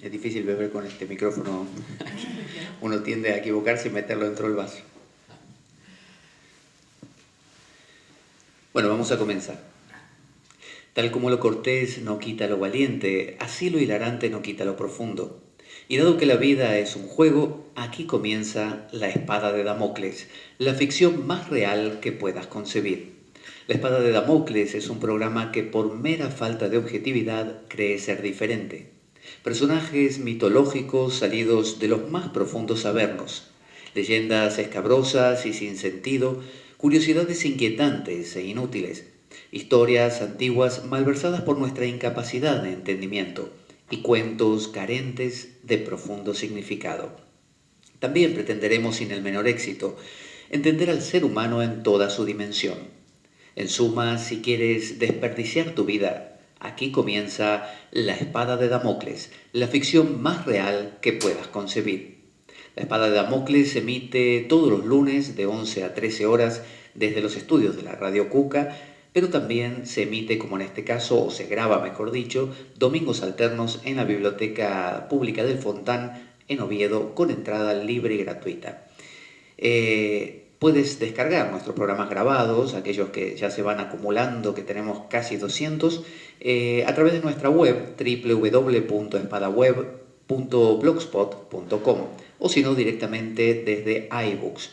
Es difícil beber con este micrófono. Uno tiende a equivocarse y meterlo dentro del vaso. Bueno, vamos a comenzar. Tal como lo cortés no quita lo valiente, así lo hilarante no quita lo profundo. Y dado que la vida es un juego, aquí comienza La Espada de Damocles, la ficción más real que puedas concebir. La Espada de Damocles es un programa que por mera falta de objetividad cree ser diferente. Personajes mitológicos salidos de los más profundos avernos, leyendas escabrosas y sin sentido, curiosidades inquietantes e inútiles, historias antiguas malversadas por nuestra incapacidad de entendimiento y cuentos carentes de profundo significado. También pretenderemos, sin el menor éxito, entender al ser humano en toda su dimensión. En suma, si quieres desperdiciar tu vida, aquí comienza La Espada de Damocles, la ficción más real que puedas concebir. La Espada de Damocles se emite todos los lunes de 11 a 13 horas desde los estudios de la Radio Cuca, pero también se emite, como en este caso, o se graba, mejor dicho, domingos alternos en la Biblioteca Pública del Fontán, en Oviedo, con entrada libre y gratuita. Puedes descargar nuestros programas grabados, aquellos que ya se van acumulando, que tenemos casi 200, a través de nuestra web www.espadaweb.blogspot.com o si no directamente desde iBooks.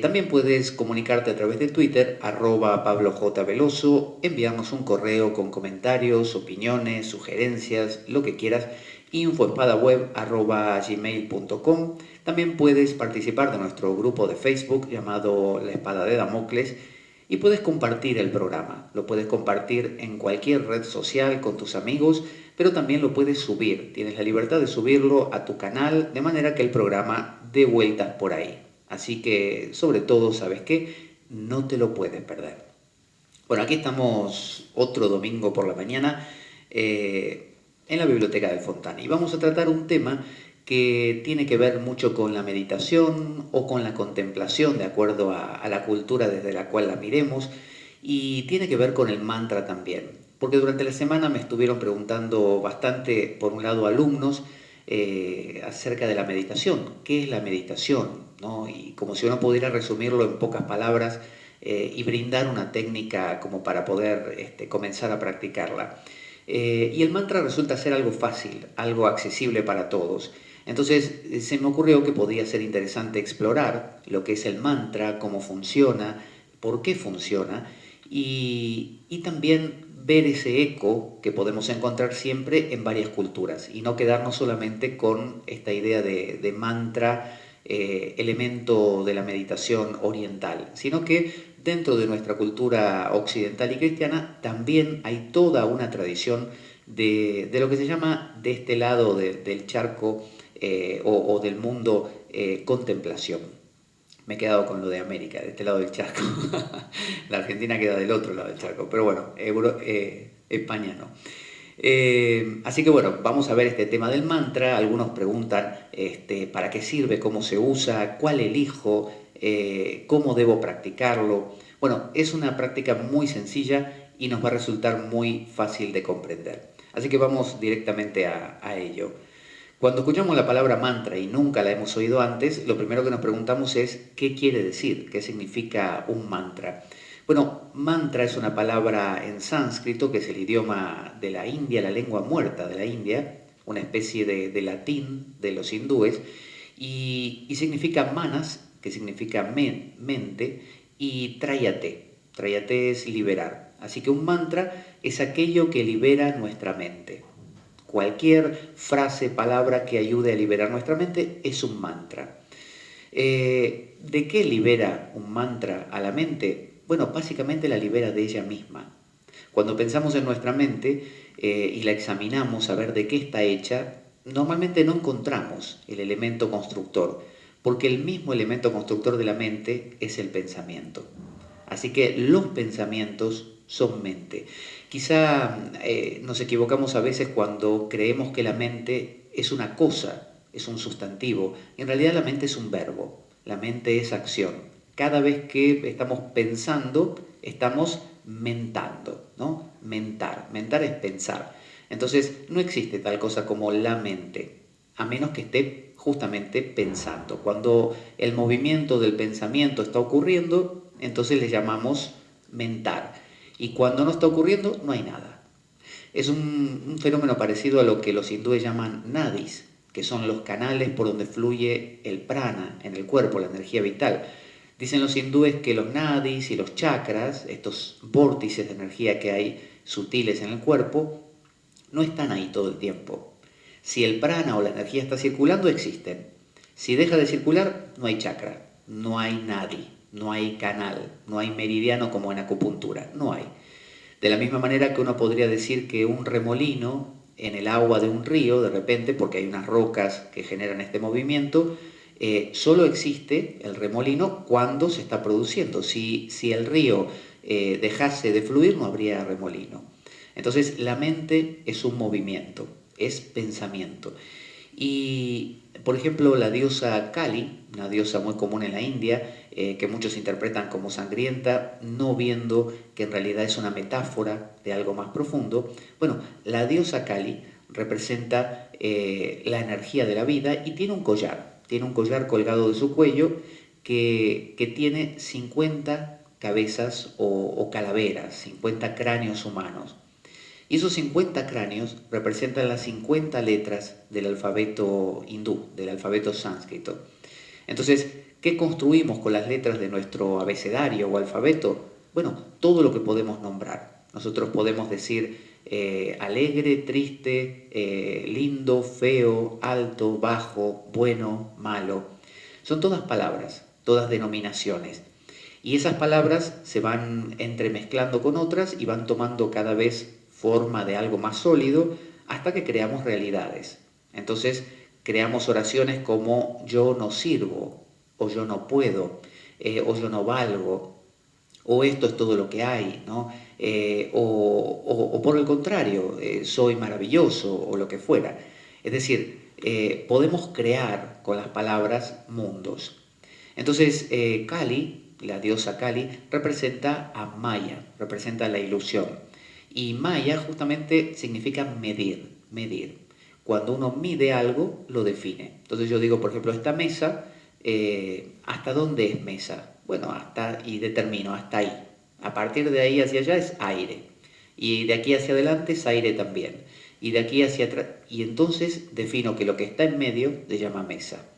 También puedes comunicarte a través de Twitter, @PabloJVeloso, enviarnos un correo con comentarios, opiniones, sugerencias, lo que quieras, info@espadaweb@gmail.com. También puedes participar de nuestro grupo de Facebook llamado La Espada de Damocles y puedes compartir el programa. Lo puedes compartir en cualquier red social con tus amigos, pero también lo puedes subir. Tienes la libertad de subirlo a tu canal de manera que el programa dé vueltas por ahí. Así que, sobre todo, ¿sabes qué? No te lo puedes perder. Bueno, aquí estamos otro domingo por la mañana en la Biblioteca del Fontán y vamos a tratar un tema que tiene que ver mucho con la meditación o con la contemplación, de acuerdo a la cultura desde la cual la miremos, y tiene que ver con el mantra también. Porque durante la semana me estuvieron preguntando bastante, por un lado, alumnos, acerca de la meditación. ¿Qué es la meditación? ¿No? Y como si uno pudiera resumirlo en pocas palabras y brindar una técnica como para poder comenzar a practicarla. Y el mantra resulta ser algo fácil, algo accesible para todos. Entonces se me ocurrió que podía ser interesante explorar lo que es el mantra, cómo funciona, por qué funciona y también ver ese eco que podemos encontrar siempre en varias culturas y no quedarnos solamente con esta idea de mantra, elemento de la meditación oriental, sino que dentro de nuestra cultura occidental y cristiana también hay toda una tradición de lo que se llama de este lado del charco o del mundo contemplación. Me he quedado con lo de América, de este lado del charco. La Argentina queda del otro lado del charco, pero bueno, España no. Así que bueno, vamos a ver este tema del mantra. Algunos preguntan para qué sirve, cómo se usa, cuál elijo, cómo debo practicarlo. Bueno, es una práctica muy sencilla y nos va a resultar muy fácil de comprender. Así que vamos directamente a ello. Cuando escuchamos la palabra mantra y nunca la hemos oído antes, lo primero que nos preguntamos es ¿qué quiere decir? ¿Qué significa un mantra? Bueno, mantra es una palabra en sánscrito, que es el idioma de la India, la lengua muerta de la India, una especie de latín de los hindúes, y significa manas, que significa mente, y trayate. Trayate es liberar. Así que un mantra es aquello que libera nuestra mente. Cualquier frase, palabra que ayude a liberar nuestra mente es un mantra. ¿De qué libera un mantra a la mente? Bueno, básicamente la libera de ella misma. Cuando pensamos en nuestra mente y la examinamos a ver de qué está hecha, normalmente no encontramos el elemento constructor, porque el mismo elemento constructor de la mente es el pensamiento. Así que los pensamientos son mente. Quizá nos equivocamos a veces cuando creemos que la mente es una cosa, es un sustantivo. En realidad la mente es un verbo, la mente es acción. Cada vez que estamos pensando, estamos mentando, ¿no? Mentar es pensar. Entonces, no existe tal cosa como la mente, a menos que esté justamente pensando. Cuando el movimiento del pensamiento está ocurriendo, entonces le llamamos mental. Y cuando no está ocurriendo, no hay nada. Es un fenómeno parecido a lo que los hindúes llaman nadis, que son los canales por donde fluye el prana en el cuerpo, la energía vital. Dicen los hindúes que los nadis y los chakras, estos vórtices de energía que hay sutiles en el cuerpo, no están ahí todo el tiempo. Si el prana o la energía está circulando, existen. Si deja de circular, no hay chakra, no hay nadi, no hay canal, no hay meridiano como en acupuntura, no hay. De la misma manera que uno podría decir que un remolino en el agua de un río, de repente, porque hay unas rocas que generan este movimiento, solo existe el remolino cuando se está produciendo. Si el río dejase de fluir, no habría remolino. Entonces, la mente es un movimiento, es pensamiento. Y, por ejemplo, la diosa Kali, una diosa muy común en la India, que muchos interpretan como sangrienta, no viendo que en realidad es una metáfora de algo más profundo. Bueno, la diosa Kali representa la energía de la vida y tiene un collar colgado de su cuello que tiene 50 cabezas o calaveras, 50 cráneos humanos. Y esos 50 cráneos representan las 50 letras del alfabeto hindú, del alfabeto sánscrito. Entonces, ¿qué construimos con las letras de nuestro abecedario o alfabeto? Bueno, todo lo que podemos nombrar. Nosotros podemos decir alegre, triste, lindo, feo, alto, bajo, bueno, malo. Son todas palabras, todas denominaciones. Y esas palabras se van entremezclando con otras y van tomando cada vez forma de algo más sólido hasta que creamos realidades. Entonces creamos oraciones como yo no sirvo, o yo no puedo, o yo no valgo, o esto es todo lo que hay, ¿no? O por el contrario, soy maravilloso, o lo que fuera. Es decir, podemos crear con las palabras mundos. Entonces, Kali, la diosa Kali, representa a Maya, representa la ilusión. Y Maya justamente significa medir, medir. Cuando uno mide algo, lo define. Entonces yo digo, por ejemplo, esta mesa, ¿hasta dónde es mesa? Bueno, hasta, y determino, hasta ahí. A partir de ahí hacia allá es aire. Y de aquí hacia adelante es aire también. Y de aquí hacia atrás, y entonces defino que lo que está en medio se llama mesa.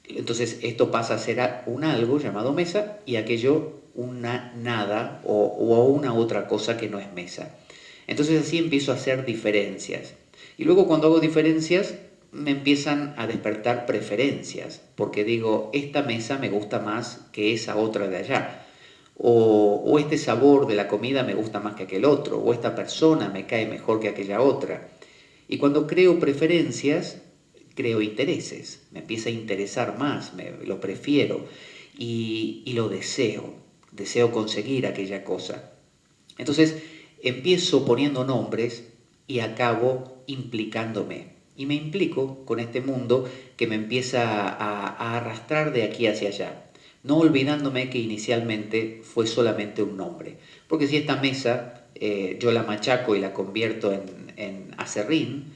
Entonces esto pasa a ser un algo llamado mesa y aquello una nada o una otra cosa que no es mesa. Entonces así empiezo a hacer diferencias. Y luego cuando hago diferencias me empiezan a despertar preferencias, porque digo, esta mesa me gusta más que esa otra de allá. O este sabor de la comida me gusta más que aquel otro, o esta persona me cae mejor que aquella otra. Y cuando creo preferencias, creo intereses, me empieza a interesar más, lo prefiero y lo deseo, deseo conseguir aquella cosa. Entonces empiezo poniendo nombres y acabo implicándome. Y me implico con este mundo que me empieza a arrastrar de aquí hacia allá, no olvidándome que inicialmente fue solamente un nombre. Porque si esta mesa yo la machaco y la convierto en acerrín,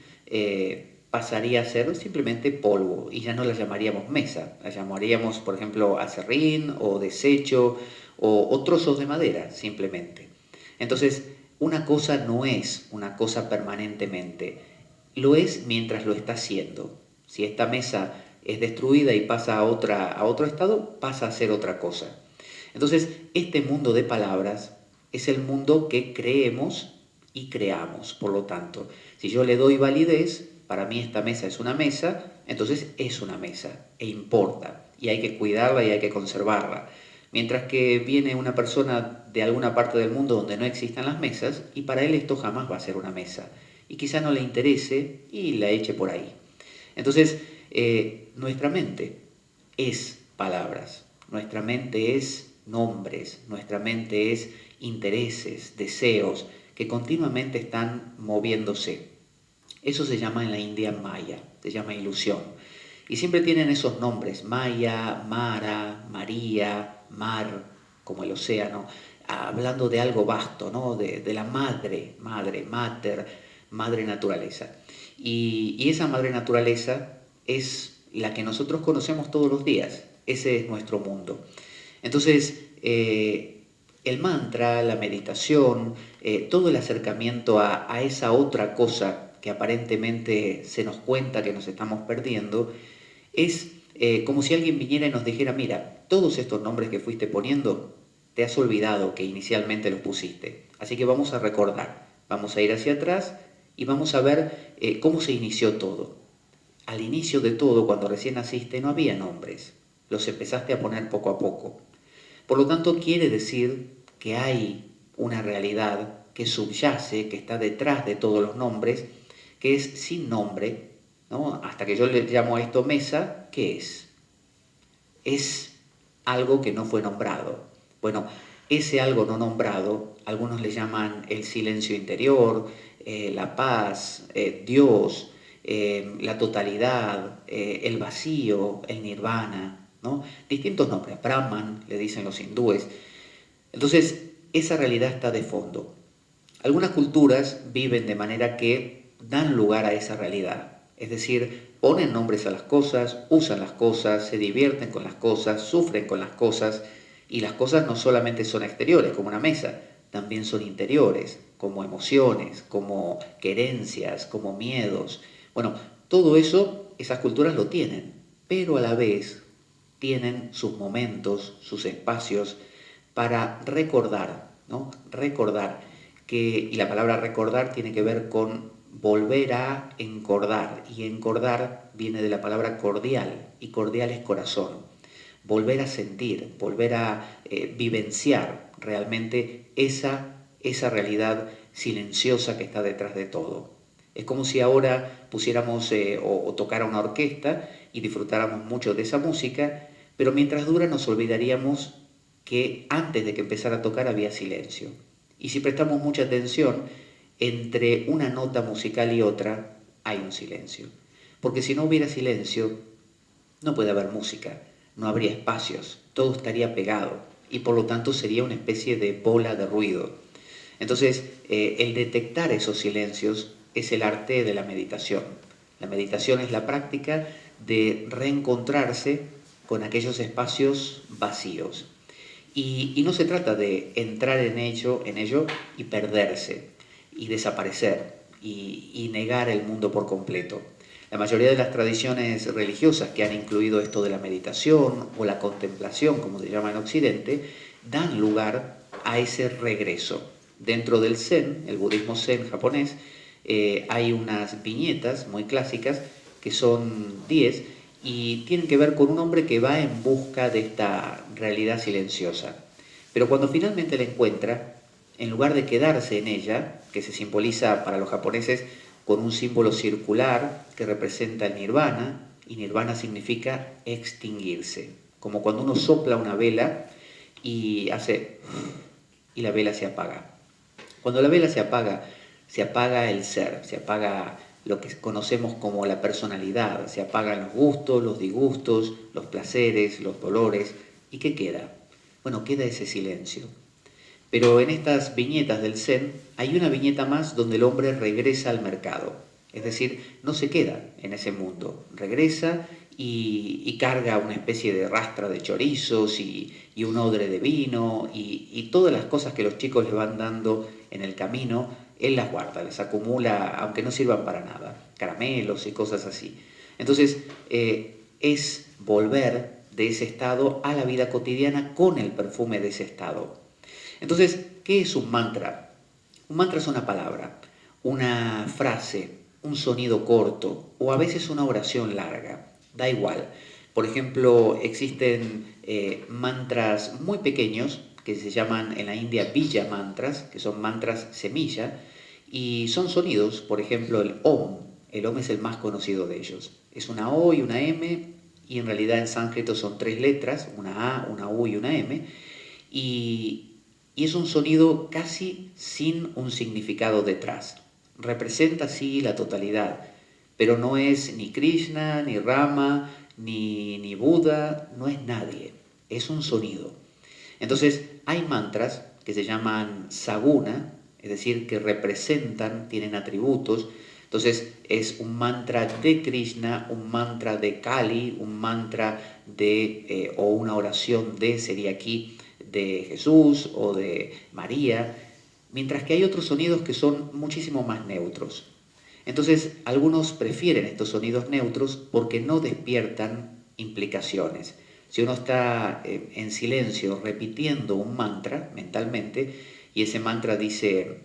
pasaría a ser simplemente polvo y ya no la llamaríamos mesa, la llamaríamos, por ejemplo, acerrín o desecho o trozos de madera, simplemente. Entonces, una cosa no es una cosa permanentemente, lo es mientras lo está haciendo. Si esta mesa es destruida y pasa a otro estado, pasa a ser otra cosa. Entonces, este mundo de palabras es el mundo que creemos y creamos. Por lo tanto, si yo le doy validez, para mí esta mesa es una mesa, entonces es una mesa e importa y hay que cuidarla y hay que conservarla. Mientras que viene una persona de alguna parte del mundo donde no existan las mesas y para él esto jamás va a ser una mesa y quizá no le interese y la eche por ahí. Entonces, nuestra mente es palabras, nuestra mente es nombres, nuestra mente es intereses, deseos que continuamente están moviéndose. Eso se llama en la India Maya, se llama ilusión. Y siempre tienen esos nombres, Maya, Mara, María, Mar, como el océano, hablando de algo vasto, ¿no? De la madre, madre, mater, madre naturaleza. Y esa madre naturaleza es la que nosotros conocemos todos los días. Ese es nuestro mundo. Entonces, el mantra, la meditación, todo el acercamiento a esa otra cosa que aparentemente se nos cuenta que nos estamos perdiendo, es como si alguien viniera y nos dijera, mira, todos estos nombres que fuiste poniendo, te has olvidado que inicialmente los pusiste. Así que vamos a recordar, vamos a ir hacia atrás y vamos a ver cómo se inició todo. Al inicio de todo, cuando recién naciste, no había nombres. Los empezaste a poner poco a poco. Por lo tanto, quiere decir que hay una realidad que subyace, que está detrás de todos los nombres, que es sin nombre, ¿no? Hasta que yo le llamo a esto mesa, ¿qué es? Es algo que no fue nombrado. Bueno, ese algo no nombrado, algunos le llaman el silencio interior, la paz, Dios, la totalidad, el vacío, el nirvana, ¿no? Distintos nombres, Brahman, le dicen los hindúes. Entonces, esa realidad está de fondo. Algunas culturas viven de manera que dan lugar a esa realidad. Es decir, ponen nombres a las cosas, usan las cosas, se divierten con las cosas, sufren con las cosas, y las cosas no solamente son exteriores, como una mesa, también son interiores, como emociones, como querencias, como miedos. Bueno, todo eso, esas culturas lo tienen, pero a la vez tienen sus momentos, sus espacios para recordar, ¿no? Recordar y la palabra recordar tiene que ver con volver a encordar, y encordar viene de la palabra cordial, y cordial es corazón. Volver a sentir, volver a vivenciar realmente esa realidad silenciosa que está detrás de todo. Es como si ahora pusiéramos o tocara una orquesta y disfrutáramos mucho de esa música, pero mientras dura nos olvidaríamos que antes de que empezara a tocar había silencio. Y si prestamos mucha atención, entre una nota musical y otra hay un silencio. Porque si no hubiera silencio, no puede haber música, no habría espacios, todo estaría pegado y por lo tanto sería una especie de bola de ruido. Entonces, el detectar esos silencios es el arte de la meditación. La meditación es la práctica de reencontrarse con aquellos espacios vacíos. Y no se trata de entrar en ello y perderse, y desaparecer, y negar el mundo por completo. La mayoría de las tradiciones religiosas que han incluido esto de la meditación o la contemplación, como se llama en Occidente, dan lugar a ese regreso. Dentro del Zen, el budismo Zen japonés, hay unas viñetas muy clásicas que son 10 y tienen que ver con un hombre que va en busca de esta realidad silenciosa. Pero cuando finalmente la encuentra, en lugar de quedarse en ella, que se simboliza para los japoneses con un símbolo circular que representa el nirvana, y nirvana significa extinguirse, como cuando uno sopla una vela y hace y la vela se apaga. Cuando la vela se apaga el ser, se apaga lo que conocemos como la personalidad, se apagan los gustos, los disgustos, los placeres, los dolores. ¿Y qué queda? Bueno, queda ese silencio. Pero en estas viñetas del Zen hay una viñeta más donde el hombre regresa al mercado. Es decir, no se queda en ese mundo, regresa y carga una especie de rastra de chorizos y un odre de vino y todas las cosas que los chicos le van dando en el camino, él las guarda, las acumula, aunque no sirvan para nada, caramelos y cosas así. Entonces, es volver de ese estado a la vida cotidiana con el perfume de ese estado. Entonces, ¿qué es un mantra? Un mantra es una palabra, una frase, un sonido corto o a veces una oración larga. Da igual. Por ejemplo, existen mantras muy pequeños que se llaman en la India bija mantras, que son mantras semilla, y son sonidos, por ejemplo, el Om. El Om es el más conocido de ellos. Es una O y una M, y en realidad en sánscrito son 3 letras, una A, una U y una M, y es un sonido casi sin un significado detrás. Representa sí la totalidad, pero no es ni Krishna, ni Rama, ni Buda, no es nadie, es un sonido. Entonces hay mantras que se llaman saguna, es decir, que representan, tienen atributos. Entonces es un mantra de Krishna, un mantra de Kali, un mantra de, o una oración de, sería aquí, de Jesús o de María, mientras que hay otros sonidos que son muchísimo más neutros. Entonces, algunos prefieren estos sonidos neutros porque no despiertan implicaciones. Si uno está en silencio repitiendo un mantra mentalmente y ese mantra dice,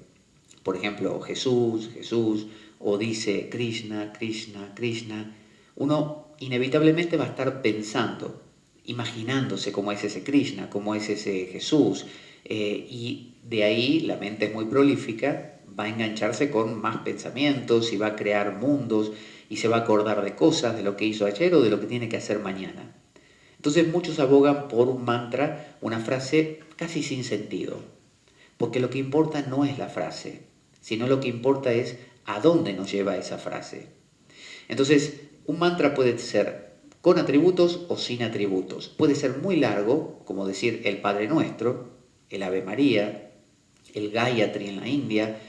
por ejemplo, Jesús, Jesús, o dice Krishna, Krishna, Krishna, uno inevitablemente va a estar pensando, imaginándose cómo es ese Krishna, cómo es ese Jesús, y de ahí la mente es muy prolífica, va a engancharse con más pensamientos y va a crear mundos y se va a acordar de cosas, de lo que hizo ayer o de lo que tiene que hacer mañana. Entonces muchos abogan por un mantra, una frase casi sin sentido, porque lo que importa no es la frase, sino lo que importa es a dónde nos lleva esa frase. Entonces, un mantra puede ser con atributos o sin atributos. Puede ser muy largo, como decir el Padre Nuestro, el Ave María, el Gayatri en la India,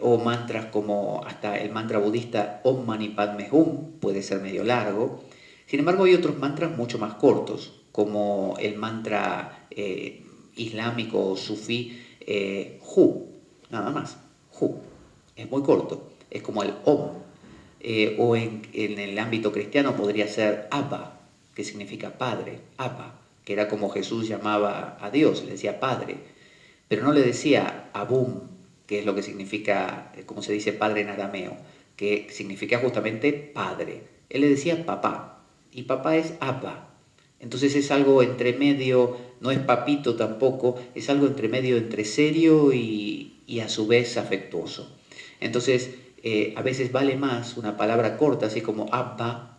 o mantras como hasta el mantra budista Om Mani Padme Hum, puede ser medio largo. Sin embargo, hay otros mantras mucho más cortos, como el mantra islámico o sufí Hu, nada más, Hu. Es muy corto, es como el Om. O en el ámbito cristiano podría ser Abba, que significa Padre, Abba, que era como Jesús llamaba a Dios, le decía Padre, pero no le decía Abum, que es lo que significa, como se dice Padre en arameo, que significa justamente Padre. Él le decía Papá, y Papá es Abba. Entonces es algo entre medio, no es papito tampoco, es algo entre medio entre serio y a su vez afectuoso. Entonces, a veces vale más una palabra corta, así como Abba,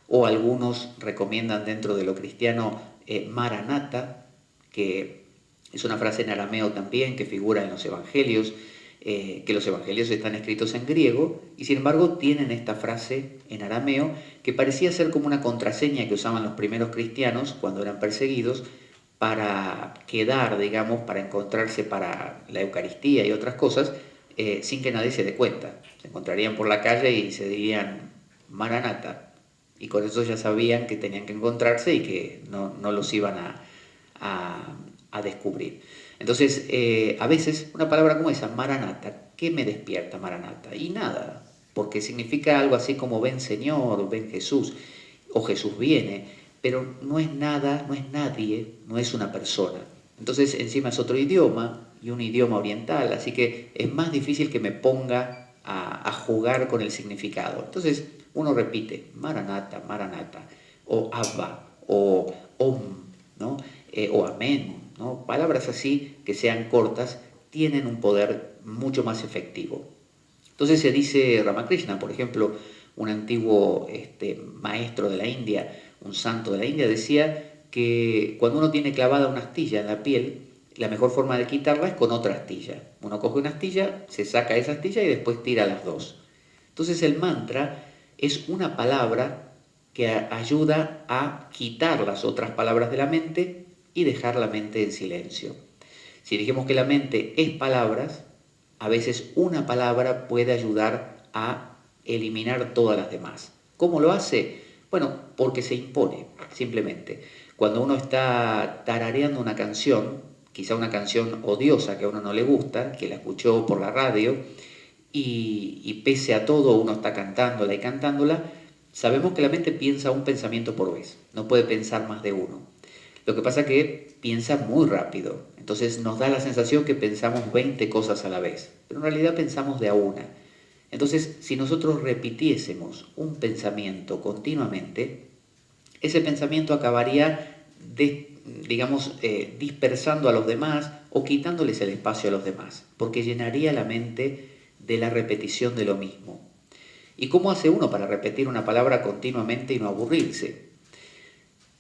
o algunos recomiendan dentro de lo cristiano Maranatha, que es una frase en arameo también que figura en los evangelios, que los evangelios están escritos en griego y sin embargo tienen esta frase en arameo que parecía ser como una contraseña que usaban los primeros cristianos cuando eran perseguidos para quedar, digamos, para encontrarse para la Eucaristía y otras cosas, sin que nadie se dé cuenta. Se encontrarían por la calle y se dirían Maranatha, y con eso ya sabían que tenían que encontrarse y que no los iban a descubrir. Entonces, a veces una palabra como esa, Maranatha, ¿qué me despierta Maranatha? Y nada, porque significa algo así como ven Señor, ven Jesús, o Jesús viene, pero no es nada, no es nadie, no es una persona. Entonces, encima es otro idioma, y un idioma oriental, así que es más difícil que me ponga a jugar con el significado. Entonces, uno repite, Maranatha, Maranatha, o Abba, o Om, ¿no? O Amén, ¿no? Palabras así que sean cortas tienen un poder mucho más efectivo. Entonces se dice Ramakrishna, por ejemplo, un antiguo maestro de la India, un santo de la India, decía que cuando uno tiene clavada una astilla en la piel, la mejor forma de quitarla es con otra astilla. Uno coge una astilla, se saca esa astilla y después tira las dos. Entonces el mantra es una palabra que ayuda a quitar las otras palabras de la mente y dejar la mente en silencio. Si dijimos que la mente es palabras, a veces una palabra puede ayudar a eliminar todas las demás. ¿Cómo lo hace? Bueno, porque se impone, simplemente. Cuando uno está tarareando una canción, quizá una canción odiosa que a uno no le gusta, que la escuchó por la radio, y pese a todo uno está cantándola y cantándola, sabemos que la mente piensa un pensamiento por vez, no puede pensar más de uno. Lo que pasa es que piensa muy rápido, entonces nos da la sensación que pensamos 20 cosas a la vez, pero en realidad pensamos de a una. Entonces, si nosotros repitiésemos un pensamiento continuamente, ese pensamiento acabaría, dispersando a los demás o quitándoles el espacio a los demás, porque llenaría la mente de la repetición de lo mismo. ¿Y cómo hace uno para repetir una palabra continuamente y no aburrirse?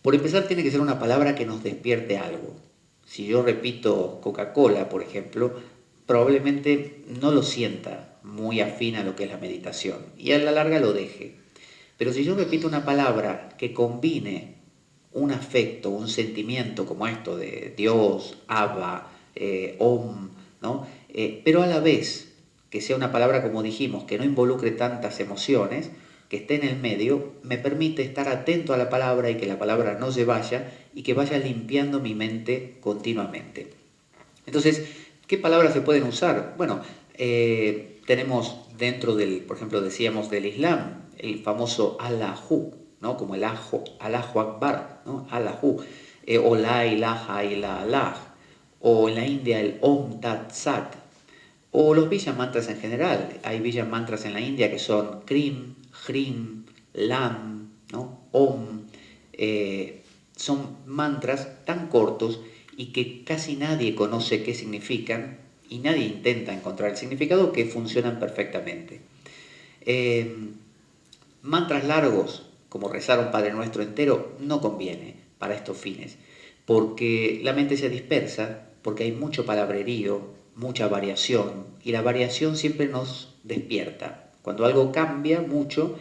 Por empezar, tiene que ser una palabra que nos despierte algo. Si yo repito Coca-Cola, por ejemplo, probablemente no lo sienta muy afín a lo que es la meditación y a la larga lo deje. Pero si yo repito una palabra que combine un afecto, un sentimiento como esto de Dios, Abba, Om, ¿no? pero a la vez que sea una palabra, como dijimos, que no involucre tantas emociones, que esté en el medio, me permite estar atento a la palabra y que la palabra no se vaya y que vaya limpiando mi mente continuamente. Entonces, ¿qué palabras se pueden usar? Bueno, tenemos dentro del, por ejemplo, decíamos del Islam, el famoso Allahu, ¿no? Como el Allahu Akbar, ¿no? Allahu, o la ilaha illallah, o en la India el Om Tat Sat, o los Villa Mantras en general. Hay Villa Mantras en la India que son Krim, Hrim, Lam, ¿no? Om. Son mantras tan cortos y que casi nadie conoce qué significan y nadie intenta encontrar el significado, que funcionan perfectamente. Mantras largos, como rezar un Padre Nuestro entero, no conviene para estos fines, porque la mente se dispersa, porque hay mucho palabrerío, mucha variación, y la variación siempre nos despierta. Cuando algo cambia mucho,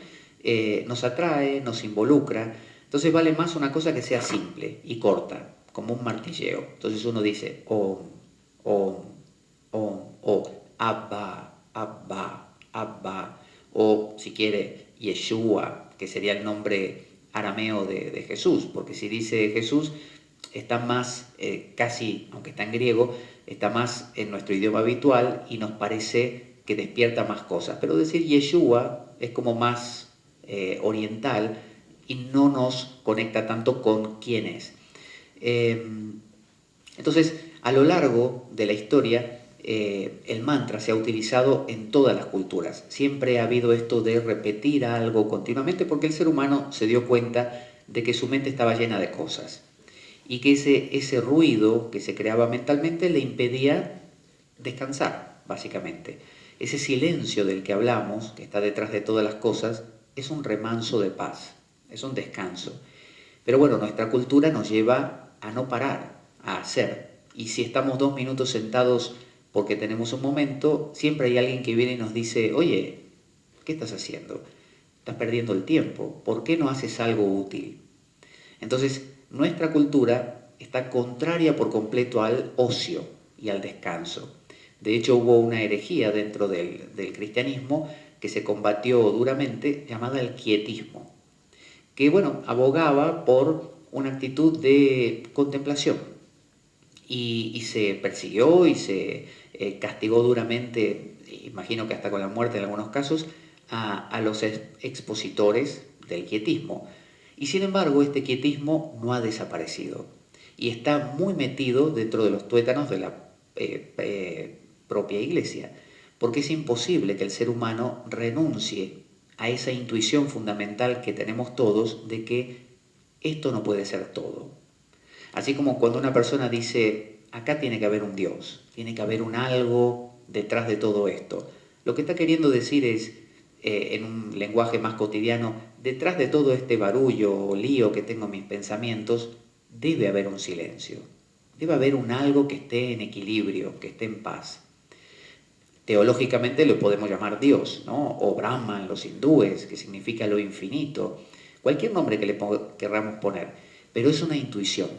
nos atrae, nos involucra. Entonces vale más una cosa que sea simple y corta, como un martilleo. Entonces uno dice Om, Om, Om, o Abba, Abba, Abba, o si quiere Yeshua, que sería el nombre arameo de Jesús, porque si dice Jesús está más, casi, aunque está en griego, está más en nuestro idioma habitual y nos parece que despierta más cosas. Pero decir Yeshua es como más oriental y no nos conecta tanto con quién es. Entonces, a lo largo de la historia, el mantra se ha utilizado en todas las culturas. Siempre ha habido esto de repetir algo continuamente porque el ser humano se dio cuenta de que su mente estaba llena de cosas y que ese ruido que se creaba mentalmente le impedía descansar, básicamente. Ese silencio del que hablamos, que está detrás de todas las cosas, es un remanso de paz, es un descanso. Pero bueno, nuestra cultura nos lleva a no parar, a hacer. Y si estamos 2 minutos sentados porque tenemos un momento, siempre hay alguien que viene y nos dice, oye, ¿qué estás haciendo? Estás perdiendo el tiempo, ¿por qué no haces algo útil? Entonces, nuestra cultura está contraria por completo al ocio y al descanso. De hecho, hubo una herejía dentro del cristianismo que se combatió duramente, llamada el quietismo, que, bueno, abogaba por una actitud de contemplación y se persiguió y se castigó duramente, imagino que hasta con la muerte en algunos casos, a los expositores del quietismo. Y sin embargo, este quietismo no ha desaparecido y está muy metido dentro de los tuétanos de la propia iglesia, porque es imposible que el ser humano renuncie a esa intuición fundamental que tenemos todos de que esto no puede ser todo. Así como cuando una persona dice, acá tiene que haber un Dios, tiene que haber un algo detrás de todo esto. Lo que está queriendo decir es, en un lenguaje más cotidiano, detrás de todo este barullo o lío que tengo en mis pensamientos, debe haber un silencio. Debe haber un algo que esté en equilibrio, que esté en paz. Teológicamente lo podemos llamar Dios, ¿no? O Brahma en los hindúes, que significa lo infinito. Cualquier nombre que le querramos poner, pero es una intuición.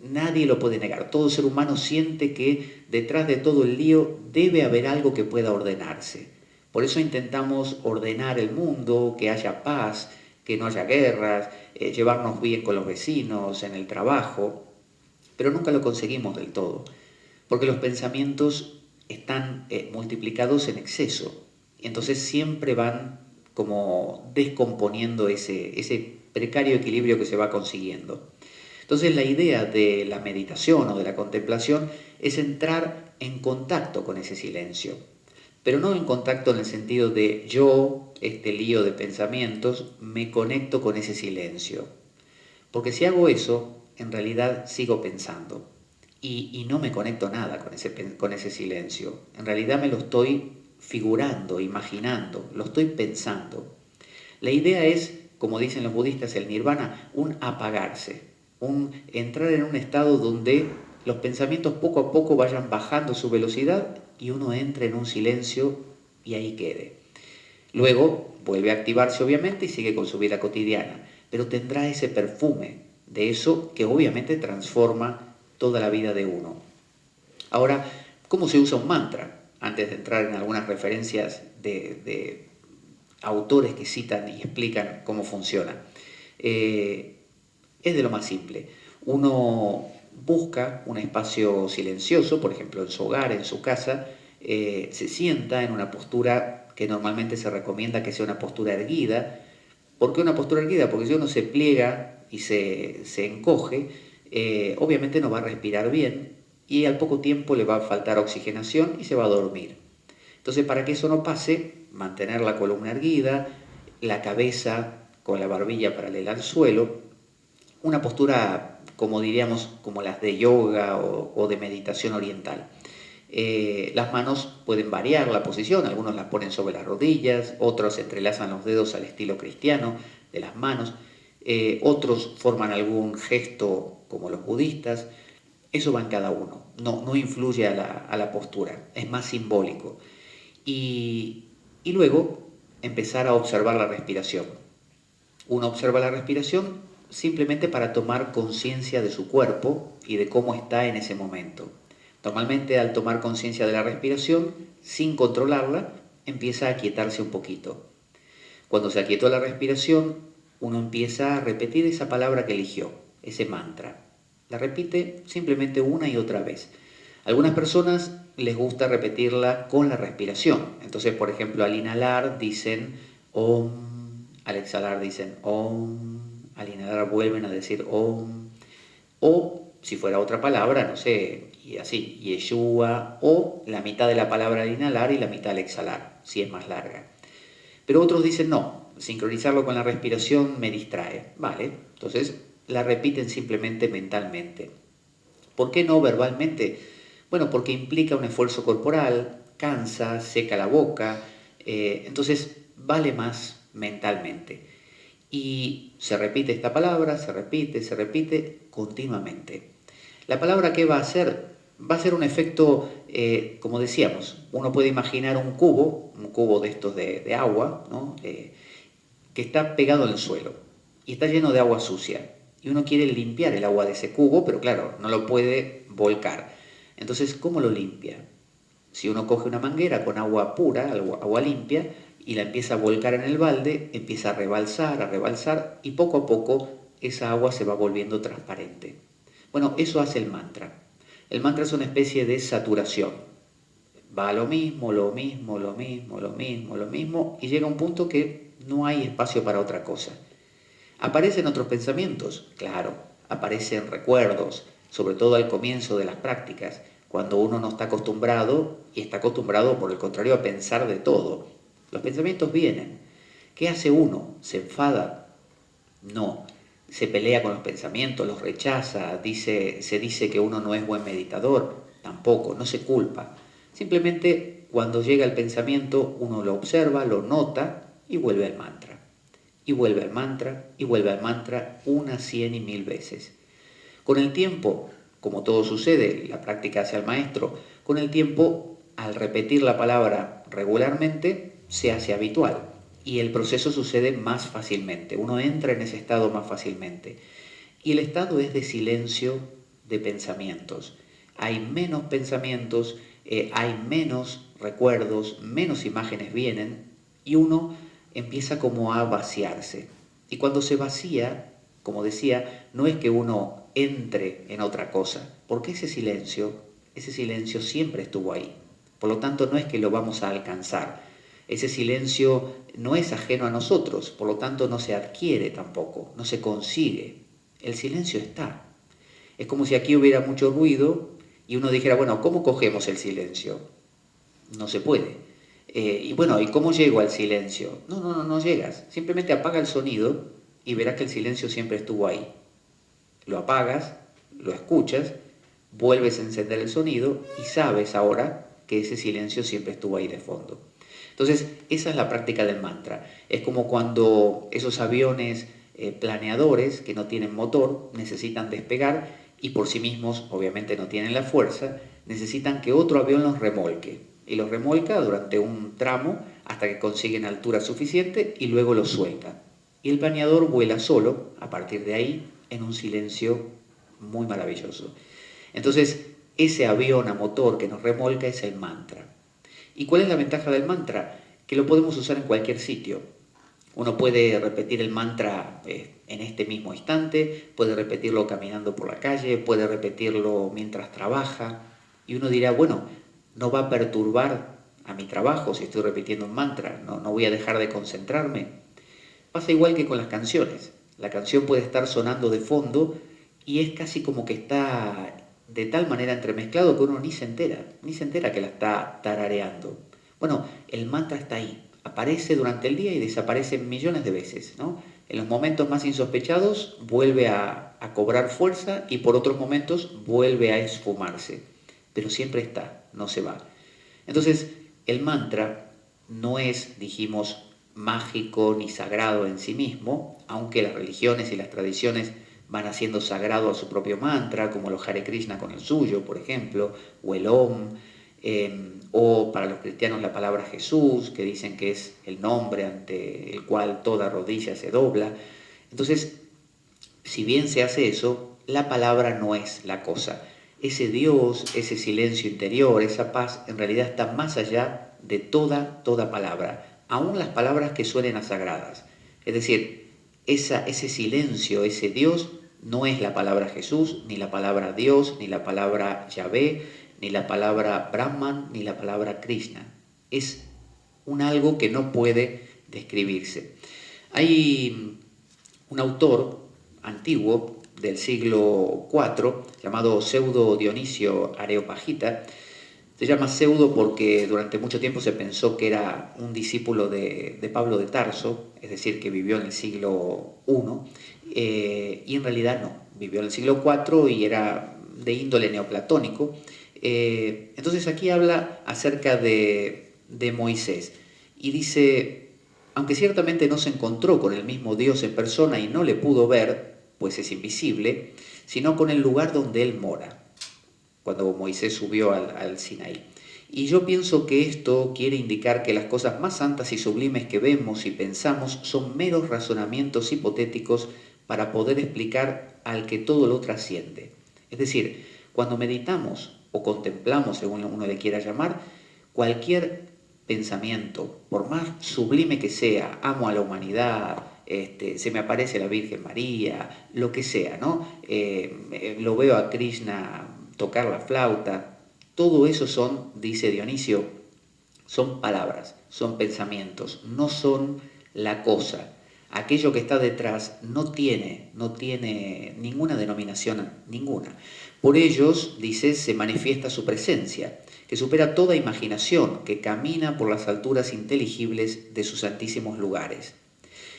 Nadie lo puede negar. Todo ser humano siente que detrás de todo el lío debe haber algo que pueda ordenarse. Por eso intentamos ordenar el mundo, que haya paz, que no haya guerras, llevarnos bien con los vecinos, en el trabajo, pero nunca lo conseguimos del todo, porque los pensamientos están multiplicados en exceso, y entonces siempre van como descomponiendo ese precario equilibrio que se va consiguiendo. Entonces la idea de la meditación o de la contemplación es entrar en contacto con ese silencio, pero no en contacto en el sentido de yo, este lío de pensamientos, me conecto con ese silencio. Porque si hago eso, en realidad sigo pensando y no me conecto nada con ese silencio. En realidad me lo estoy figurando, imaginando, lo estoy pensando. La idea es, como dicen los budistas, el nirvana, un apagarse, un entrar en un estado donde los pensamientos poco a poco vayan bajando su velocidad y uno entre en un silencio y ahí quede. Luego vuelve a activarse obviamente y sigue con su vida cotidiana, pero tendrá ese perfume de eso que obviamente transforma toda la vida de uno. Ahora, ¿Cómo se usa un mantra? Antes de entrar en algunas referencias de autores que citan y explican cómo funciona. Es de lo más simple. Uno busca un espacio silencioso, por ejemplo en su hogar, en su casa, se sienta en una postura que normalmente se recomienda que sea una postura erguida. ¿Por qué una postura erguida? Porque si uno se pliega y se encoge, obviamente no va a respirar bien y al poco tiempo le va a faltar oxigenación y se va a dormir. Entonces, para que eso no pase, mantener la columna erguida, la cabeza con la barbilla paralela al suelo, una postura, como diríamos, como las de yoga o de meditación oriental. Las manos pueden variar la posición, algunos las ponen sobre las rodillas, otros entrelazan los dedos al estilo cristiano de las manos, otros forman algún gesto como los budistas. Eso va en cada uno, no influye a la postura, es más simbólico. Y luego empezar a observar la respiración. Uno observa la respiración simplemente para tomar conciencia de su cuerpo y de cómo está en ese momento. Normalmente al tomar conciencia de la respiración, sin controlarla, empieza a aquietarse un poquito. Cuando se aquietó la respiración, uno empieza a repetir esa palabra que eligió, ese mantra. La repite simplemente una y otra vez. A algunas personas les gusta repetirla con la respiración. Entonces, por ejemplo, al inhalar dicen Om, al exhalar dicen Om, al inhalar vuelven a decir Om. O, si fuera otra palabra, no sé, y así, Yeshua, o la mitad de la palabra al inhalar y la mitad al exhalar, si es más larga. Pero otros dicen no, sincronizarlo con la respiración me distrae. Vale, entonces la repiten simplemente mentalmente. ¿Por qué no verbalmente? Bueno, porque implica un esfuerzo corporal, cansa, seca la boca, entonces vale más mentalmente. Y se repite esta palabra, se repite continuamente. La palabra ¿qué va a hacer? Va a ser un efecto, como decíamos, uno puede imaginar un cubo de estos de agua, ¿no? Que está pegado al suelo y está lleno de agua sucia. Y uno quiere limpiar el agua de ese cubo, pero claro, no lo puede volcar. Entonces, ¿cómo lo limpia? Si uno coge una manguera con agua pura, agua limpia, y la empieza a volcar en el balde, empieza a rebalsar, y poco a poco esa agua se va volviendo transparente. Bueno, eso hace el mantra. El mantra es una especie de saturación. Va a lo mismo, lo mismo, lo mismo, lo mismo, lo mismo, y llega a un punto que no hay espacio para otra cosa. ¿Aparecen otros pensamientos? Claro, aparecen recuerdos, sobre todo al comienzo de las prácticas, cuando uno no está acostumbrado y está acostumbrado, por el contrario, a pensar de todo. Los pensamientos vienen. ¿Qué hace uno? ¿Se enfada? No. ¿Se pelea con los pensamientos? ¿Los rechaza? ¿Se dice que uno no es buen meditador? Tampoco, no se culpa. Simplemente cuando llega el pensamiento uno lo observa, lo nota y vuelve al mantra. Y vuelve al mantra, y vuelve al mantra unas 100 y 1000 veces. Con el tiempo, como todo sucede, la práctica hace al maestro, con el tiempo, al repetir la palabra regularmente, se hace habitual y el proceso sucede más fácilmente. Uno entra en ese estado más fácilmente. Y el estado es de silencio de pensamientos. Hay menos pensamientos, hay menos recuerdos, menos imágenes vienen y uno empieza como a vaciarse. Y cuando se vacía, como decía, no es que uno entre en otra cosa, porque ese silencio siempre estuvo ahí. Por lo tanto, no es que lo vamos a alcanzar. Ese silencio no es ajeno a nosotros, por lo tanto no se adquiere tampoco, no se consigue. El silencio está. Es como si aquí hubiera mucho ruido y uno dijera, bueno, ¿cómo cogemos el silencio? No se puede. Y bueno, ¿y cómo llego al silencio? No llegas. Simplemente apaga el sonido y verás que el silencio siempre estuvo ahí. Lo apagas, lo escuchas, vuelves a encender el sonido y sabes ahora que ese silencio siempre estuvo ahí de fondo. Entonces, esa es la práctica del mantra. Es como cuando esos aviones planeadores que no tienen motor necesitan despegar y por sí mismos obviamente no tienen la fuerza, necesitan que otro avión los remolque. Y los remolca durante un tramo hasta que consiguen altura suficiente y luego los suelta. Y el planeador vuela solo, a partir de ahí, en un silencio muy maravilloso. Entonces, ese avión a motor que nos remolca es el mantra. ¿Y cuál es la ventaja del mantra? Que lo podemos usar en cualquier sitio. Uno puede repetir el mantra en este mismo instante, puede repetirlo caminando por la calle, puede repetirlo mientras trabaja. Y uno dirá, bueno, no va a perturbar a mi trabajo si estoy repitiendo un mantra, no voy a dejar de concentrarme. Pasa igual que con las canciones. La canción puede estar sonando de fondo y es casi como que está de tal manera entremezclado que uno ni se entera que la está tarareando. Bueno, el mantra está ahí, aparece durante el día y desaparece millones de veces, ¿no? En los momentos más insospechados vuelve a cobrar fuerza y por otros momentos vuelve a esfumarse, pero siempre está, no se va. Entonces, el mantra no es, dijimos, mágico ni sagrado en sí mismo, aunque las religiones y las tradiciones van haciendo sagrado a su propio mantra, como los Hare Krishna con el suyo, por ejemplo, o el Om, o para los cristianos la palabra Jesús, que dicen que es el nombre ante el cual toda rodilla se dobla. Entonces, si bien se hace eso, la palabra no es la cosa. Ese Dios, ese silencio interior, esa paz, en realidad está más allá de toda palabra, aún las palabras que suenen a sagradas. Es decir, ese silencio, ese Dios, no es la palabra Jesús, ni la palabra Dios, ni la palabra Yahvé, ni la palabra Brahman, ni la palabra Krishna. Es un algo que no puede describirse. Hay un autor antiguo del siglo IV llamado Pseudo Dionisio Areopagita. Se llama pseudo porque durante mucho tiempo se pensó que era un discípulo de Pablo de Tarso, es decir, que vivió en el siglo I, y en realidad no, vivió en el siglo IV y era de índole neoplatónico. Entonces aquí habla acerca de Moisés y dice, aunque ciertamente no se encontró con el mismo Dios en persona y no le pudo ver, pues es invisible, sino con el lugar donde él mora, cuando Moisés subió al Sinaí. Y yo pienso que esto quiere indicar que las cosas más santas y sublimes que vemos y pensamos son meros razonamientos hipotéticos para poder explicar al que todo lo trasciende. Es decir, cuando meditamos o contemplamos, según uno le quiera llamar, cualquier pensamiento, por más sublime que sea, amo a la humanidad, se me aparece la Virgen María, lo que sea, ¿no? Lo veo a Krishna tocar la flauta, todo eso son, dice Dionisio, son palabras, son pensamientos, no son la cosa. Aquello que está detrás no tiene ninguna denominación, ninguna. Por ellos, dice, se manifiesta su presencia, que supera toda imaginación, que camina por las alturas inteligibles de sus santísimos lugares.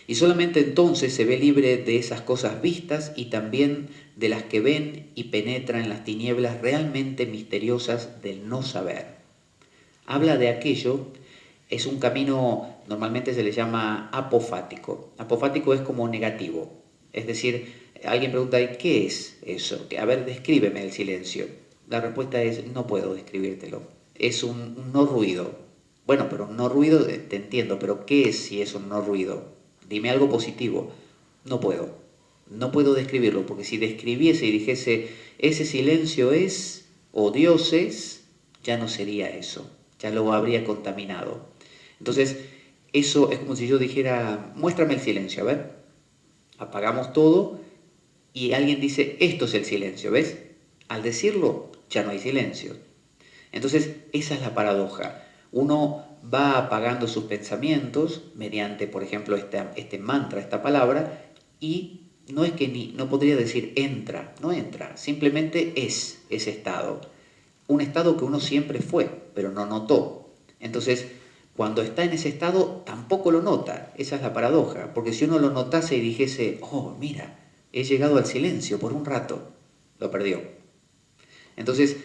Y solamente entonces se ve libre de esas cosas vistas y también de las que ven y penetran en las tinieblas realmente misteriosas del no saber. Habla de aquello, es un camino, normalmente se le llama apofático. Apofático es como negativo, es decir, alguien pregunta, ¿qué es eso? A ver, descríbeme el silencio. La respuesta es, no puedo describírtelo. Es un no ruido. Bueno, pero un no ruido, te entiendo, pero ¿qué es si es un no ruido? Dime algo positivo. No puedo. No puedo describirlo, porque si describiese y dijese, ese silencio es, o Dios es, ya no sería eso. Ya lo habría contaminado. Entonces, eso es como si yo dijera, muéstrame el silencio, a ver. Apagamos todo y alguien dice, esto es el silencio, ¿ves? Al decirlo, ya no hay silencio. Entonces, esa es la paradoja. Uno va apagando sus pensamientos mediante, por ejemplo, este mantra, esta palabra, y no es que no podría decir entra, no entra, simplemente es ese estado. Un estado que uno siempre fue, pero no notó. Entonces, cuando está en ese estado, tampoco lo nota. Esa es la paradoja, porque si uno lo notase y dijese, oh, mira, he llegado al silencio por un rato, lo perdió. Entonces,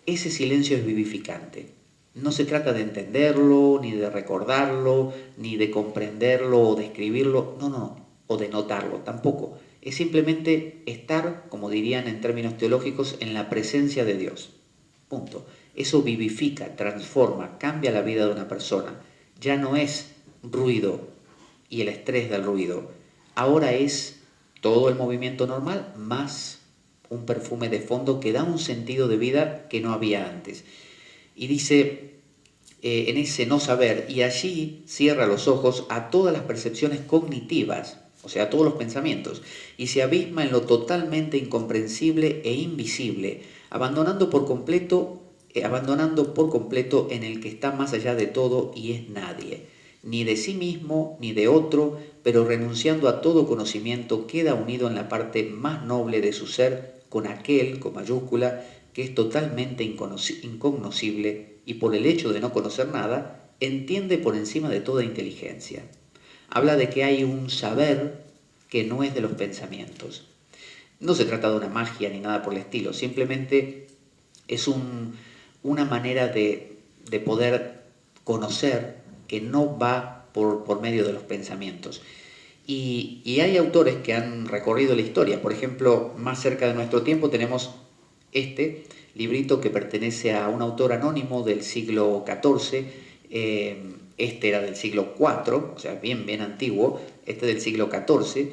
ese silencio es vivificante. No se trata de entenderlo, ni de recordarlo, ni de comprenderlo o de escribirlo, no, o de notarlo, tampoco. Es simplemente estar, como dirían en términos teológicos, en la presencia de Dios. Punto. Eso vivifica, transforma, cambia la vida de una persona. Ya no es ruido y el estrés del ruido. Ahora es todo el movimiento normal más un perfume de fondo que da un sentido de vida que no había antes. Y dice, en ese no saber, y allí cierra los ojos a todas las percepciones cognitivas, o sea, a todos los pensamientos, y se abisma en lo totalmente incomprensible e invisible, abandonando por completo en el que está más allá de todo y es nadie, ni de sí mismo ni de otro, pero renunciando a todo conocimiento, queda unido en la parte más noble de su ser con aquel, con mayúscula, que es totalmente incognoscible y por el hecho de no conocer nada, entiende por encima de toda inteligencia. Habla de que hay un saber que no es de los pensamientos. No se trata de una magia ni nada por el estilo, simplemente es una manera de poder conocer que no va por medio de los pensamientos. Y hay autores que han recorrido la historia. Por ejemplo, más cerca de nuestro tiempo tenemos este librito que pertenece a un autor anónimo del siglo XIV. Este era del siglo IV, o sea, bien antiguo. Este del siglo XIV,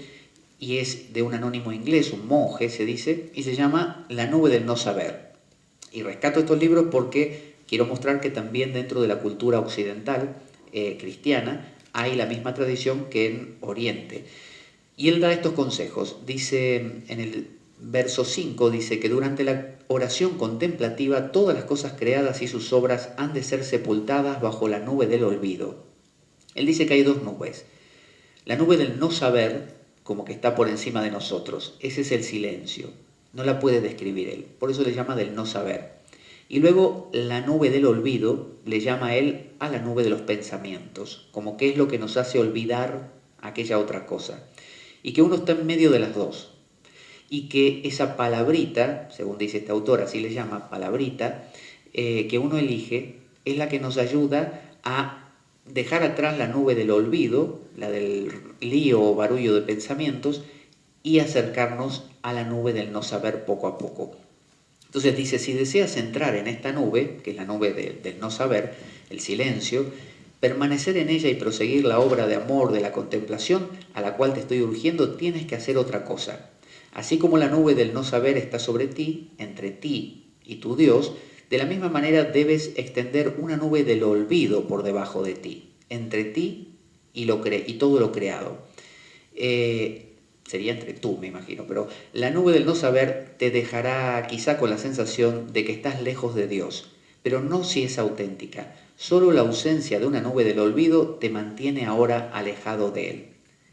y es de un anónimo inglés, un monje se dice, y se llama La nube del no saber. Y rescato estos libros porque quiero mostrar que también dentro de la cultura occidental cristiana hay la misma tradición que en Oriente. Y él da estos consejos. Dice en el verso 5, dice que durante la oración contemplativa todas las cosas creadas y sus obras han de ser sepultadas bajo la nube del olvido. Él dice que hay dos nubes. La nube del no saber, como que está por encima de nosotros. Ese es el silencio. No la puede describir él. Por eso le llama del no saber. Y luego la nube del olvido le llama él a la nube de los pensamientos, como que es lo que nos hace olvidar aquella otra cosa. Y que uno está en medio de las dos. Y que esa palabrita, según dice este autor, así le llama palabrita, que uno elige, es la que nos ayuda a dejar atrás la nube del olvido, la del lío o barullo de pensamientos, y acercarnos a la nube del no saber poco a poco. Entonces dice, si deseas entrar en esta nube, que es la nube del no saber, el silencio, permanecer en ella y proseguir la obra de amor de la contemplación a la cual te estoy urgiendo, tienes que hacer otra cosa. Así como la nube del no saber está sobre ti, entre ti y tu Dios, de la misma manera debes extender una nube del olvido por debajo de ti, entre ti y todo lo creado. Sería entre tú, me imagino, pero la nube del no saber te dejará quizá con la sensación de que estás lejos de Dios, pero no si es auténtica. Solo la ausencia de una nube del olvido te mantiene ahora alejado de Él.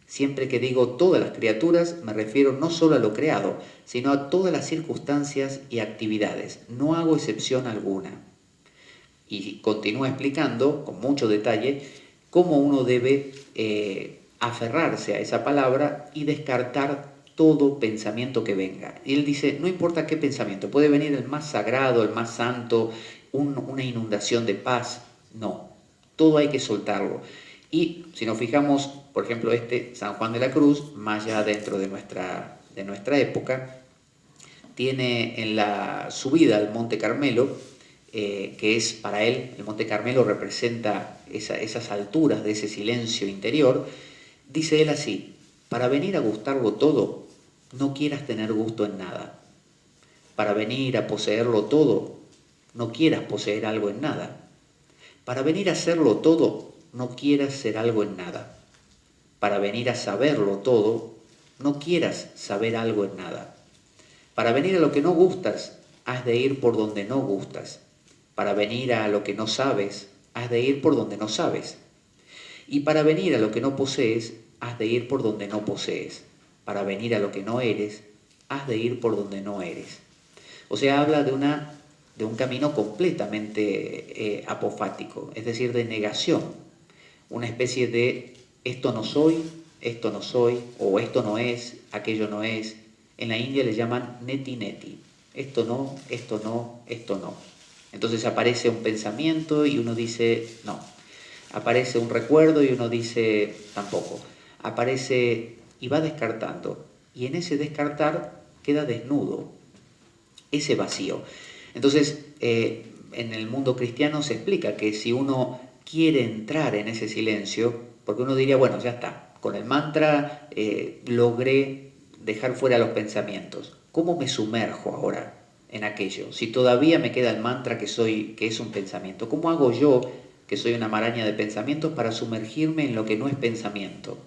Siempre que digo todas las criaturas, me refiero no solo a lo creado, sino a todas las circunstancias y actividades. No hago excepción alguna. Y continúa explicando, con mucho detalle, cómo uno debe aferrarse a esa palabra y descartar todo pensamiento que venga. Y él dice, no importa qué pensamiento, puede venir el más sagrado, el más santo, una inundación de paz, no, todo hay que soltarlo. Y si nos fijamos, por ejemplo, San Juan de la Cruz, más ya dentro de nuestra época, tiene en la subida al Monte Carmelo, que es para él, el Monte Carmelo representa esas alturas de ese silencio interior, dice él así, para venir a gustarlo todo, no quieras tener gusto en nada. Para venir a poseerlo todo, no quieras poseer algo en nada. Para venir a serlo todo, no quieras ser algo en nada. Para venir a saberlo todo, no quieras saber algo en nada. Para venir a lo que no gustas, has de ir por donde no gustas. Para venir a lo que no sabes, has de ir por donde no sabes. Y para venir a lo que no posees, has de ir por donde no posees. Para venir a lo que no eres, has de ir por donde no eres. O sea, habla de un camino completamente apofático, es decir, de negación. Una especie de esto no soy, o esto no es, aquello no es. En la India le llaman neti neti. Esto no, esto no, esto no. Entonces aparece un pensamiento y uno dice no. Aparece un recuerdo y uno dice tampoco. Aparece y va descartando. Y en ese descartar queda desnudo ese vacío. Entonces, en el mundo cristiano se explica que si uno quiere entrar en ese silencio, porque uno diría, bueno, ya está, con el mantra logré dejar fuera los pensamientos. ¿cómo me sumerjo ahora en aquello? Si todavía me queda el mantra que es un pensamiento, ¿cómo hago yo, que soy una maraña de pensamientos, para sumergirme en lo que no es pensamiento?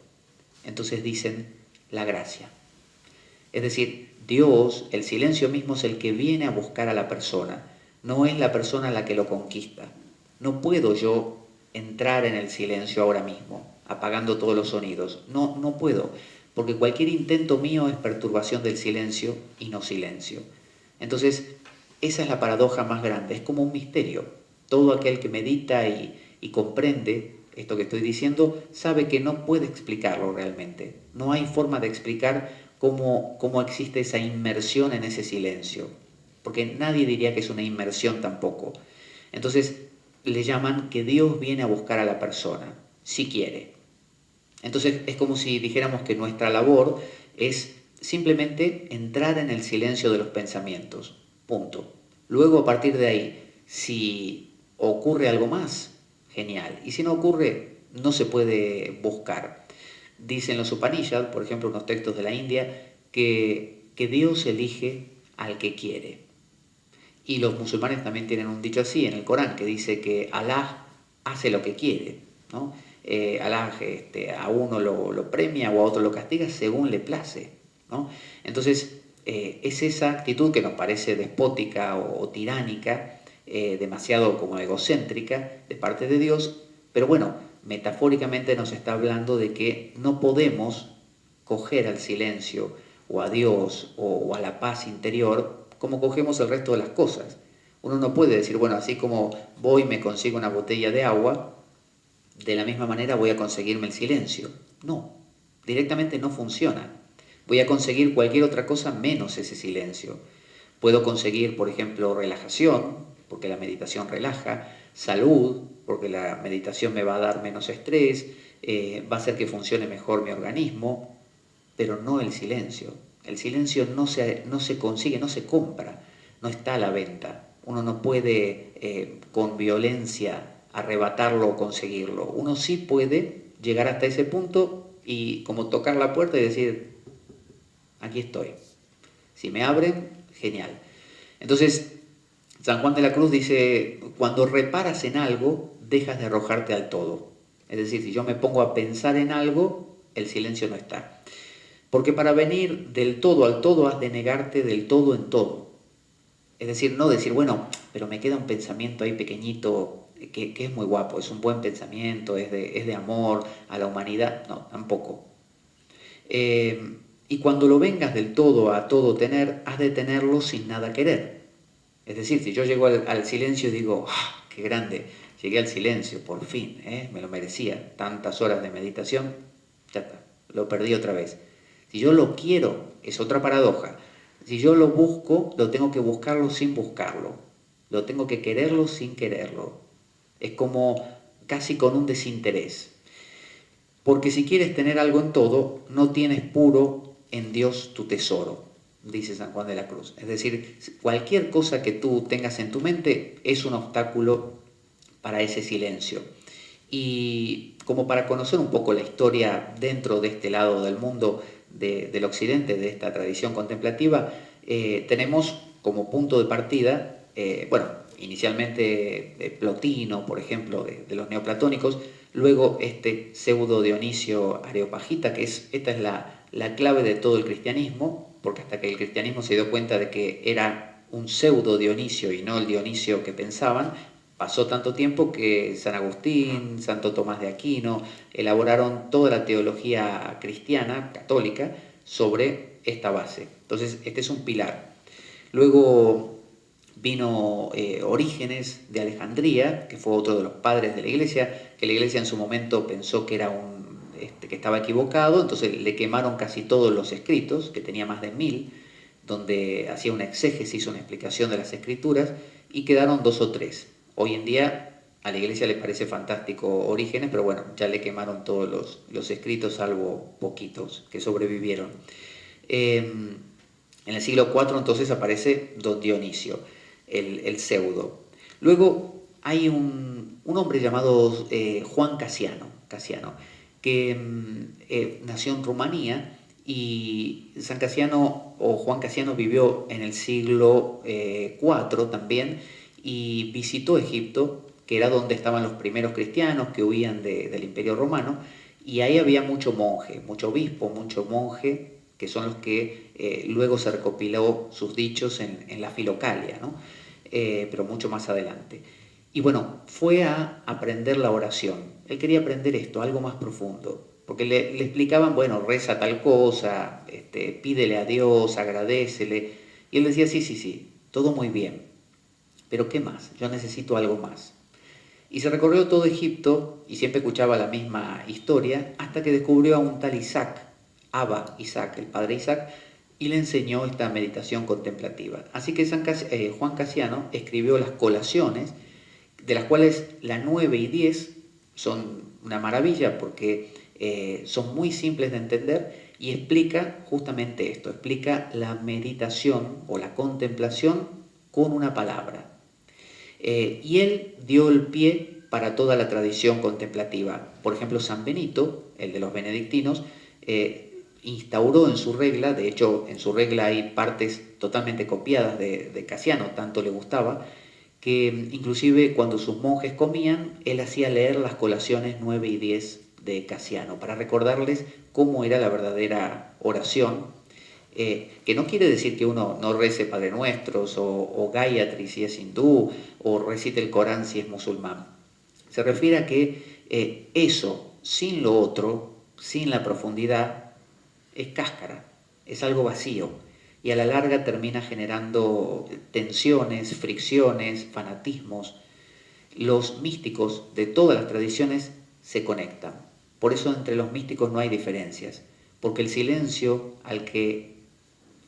Entonces dicen la gracia. Es decir, Dios, el silencio mismo, es el que viene a buscar a la persona, no es la persona la que lo conquista. No puedo yo entrar en el silencio ahora mismo, apagando todos los sonidos. No, no puedo, porque cualquier intento mío es perturbación del silencio y no silencio. Entonces, esa es la paradoja más grande, es como un misterio. Todo aquel que medita y comprende esto que estoy diciendo, sabe que no puede explicarlo realmente. No hay forma de explicar cómo existe esa inmersión en ese silencio, porque nadie diría que es una inmersión tampoco. Entonces, le llaman que Dios viene a buscar a la persona, si quiere. Entonces, es como si dijéramos que nuestra labor es simplemente entrar en el silencio de los pensamientos, punto. Luego, a partir de ahí, si ocurre algo más, genial. Y si no ocurre, no se puede buscar. Dicen los Upanishads, por ejemplo, unos textos de la India, que Dios elige al que quiere. Y los musulmanes también tienen un dicho así en el Corán, que dice que Alá hace lo que quiere, ¿no? Alá a uno lo premia o a otro lo castiga según le place, ¿no? Entonces, es esa actitud que nos parece despótica o tiránica, demasiado como egocéntrica de parte de Dios, pero bueno, metafóricamente nos está hablando de que no podemos coger al silencio o a Dios o a la paz interior como cogemos el resto de las cosas. Uno no puede decir, bueno, así como voy y me consigo una botella de agua, de la misma manera voy a conseguirme el silencio. No, directamente no funciona. Voy a conseguir cualquier otra cosa menos ese silencio. Puedo conseguir, por ejemplo, relajación, porque la meditación relaja, salud, porque la meditación me va a dar menos estrés, va a hacer que funcione mejor mi organismo, pero no el silencio. El silencio no se consigue, no se compra, no está a la venta. Uno no puede con violencia arrebatarlo o conseguirlo. Uno sí puede llegar hasta ese punto y como tocar la puerta y decir, aquí estoy. Si me abren, genial. Entonces, San Juan de la Cruz dice, cuando reparas en algo, dejas de arrojarte al todo. Es decir, si yo me pongo a pensar en algo, el silencio no está. Porque para venir del todo al todo has de negarte del todo en todo. Es decir, no decir, bueno, pero me queda un pensamiento ahí pequeñito que es muy guapo, es un buen pensamiento, es de amor a la humanidad. No, tampoco. Y cuando lo vengas del todo a todo tener, has de tenerlo sin nada querer. Es decir, si yo llego al silencio y digo, ¡ah, qué grande! Llegué al silencio, por fin, me lo merecía. Tantas horas de meditación, ya está, lo perdí otra vez. Si yo lo quiero, es otra paradoja. Si yo lo busco, lo tengo que buscarlo sin buscarlo. Lo tengo que quererlo sin quererlo. Es como casi con un desinterés. Porque si quieres tener algo en todo, no tienes puro en Dios tu tesoro, dice San Juan de la Cruz. Es decir, cualquier cosa que tú tengas en tu mente es un obstáculo para ese silencio. Y como para conocer un poco la historia dentro de este lado del mundo del occidente, de esta tradición contemplativa, tenemos como punto de partida, bueno, inicialmente Plotino, por ejemplo, de los neoplatónicos, luego este pseudo Dionisio Areopagita, esta es la clave de todo el cristianismo, porque hasta que el cristianismo se dio cuenta de que era un pseudo Dionisio y no el Dionisio que pensaban, pasó tanto tiempo que San Agustín, Santo Tomás de Aquino, elaboraron toda la teología cristiana, católica, sobre esta base. Entonces, este es un pilar. Luego vino Orígenes de Alejandría, que fue otro de los padres de la iglesia, que la iglesia en su momento pensó que era que estaba equivocado, entonces le quemaron casi todos los escritos, que tenía más de 1000, donde hacía una exégesis, una explicación de las escrituras, y quedaron 2 o 3. Hoy en día a la iglesia le parece fantástico Orígenes, pero bueno, ya le quemaron todos los escritos, salvo poquitos que sobrevivieron. En el siglo IV entonces aparece Don Dionisio, el pseudo. Luego hay un hombre llamado Juan Casiano, que nació en Rumanía Y San Casiano o Juan Casiano vivió en el siglo IV también y visitó Egipto, que era donde estaban los primeros cristianos que huían del Imperio Romano, y ahí había mucho monje, mucho obispo, mucho monje, que son los que luego se recopiló sus dichos en la Filocalia, ¿no? Pero mucho más adelante. Y bueno, fue a aprender la oración. Él quería aprender esto, algo más profundo, porque le explicaban, bueno, reza tal cosa, pídele a Dios, agradécele. Y él decía, sí, sí, sí, todo muy bien, pero ¿qué más? Yo necesito algo más. Y se recorrió todo Egipto y siempre escuchaba la misma historia hasta que descubrió a un tal Isaac, Abba Isaac, el padre Isaac, y le enseñó esta meditación contemplativa. Así que Juan Casiano escribió las colaciones, de las cuales la 9 y 10 son una maravilla porque son muy simples de entender y explica justamente esto, explica la meditación o la contemplación con una palabra. Y él dio el pie para toda la tradición contemplativa. Por ejemplo, San Benito, el de los benedictinos, instauró en su regla, de hecho en su regla hay partes totalmente copiadas de Casiano, tanto le gustaba, que inclusive cuando sus monjes comían, él hacía leer las colaciones 9 y 10 de Casiano, para recordarles cómo era la verdadera oración, que no quiere decir que uno no rece Padre Nuestros o Gayatri si es hindú, o recite el Corán si es musulmán. Se refiere a que eso, sin lo otro, sin la profundidad, es cáscara, es algo vacío y a la larga termina generando tensiones, fricciones, fanatismos. Los místicos de todas las tradiciones se conectan. Por eso entre los místicos no hay diferencias, porque el silencio al que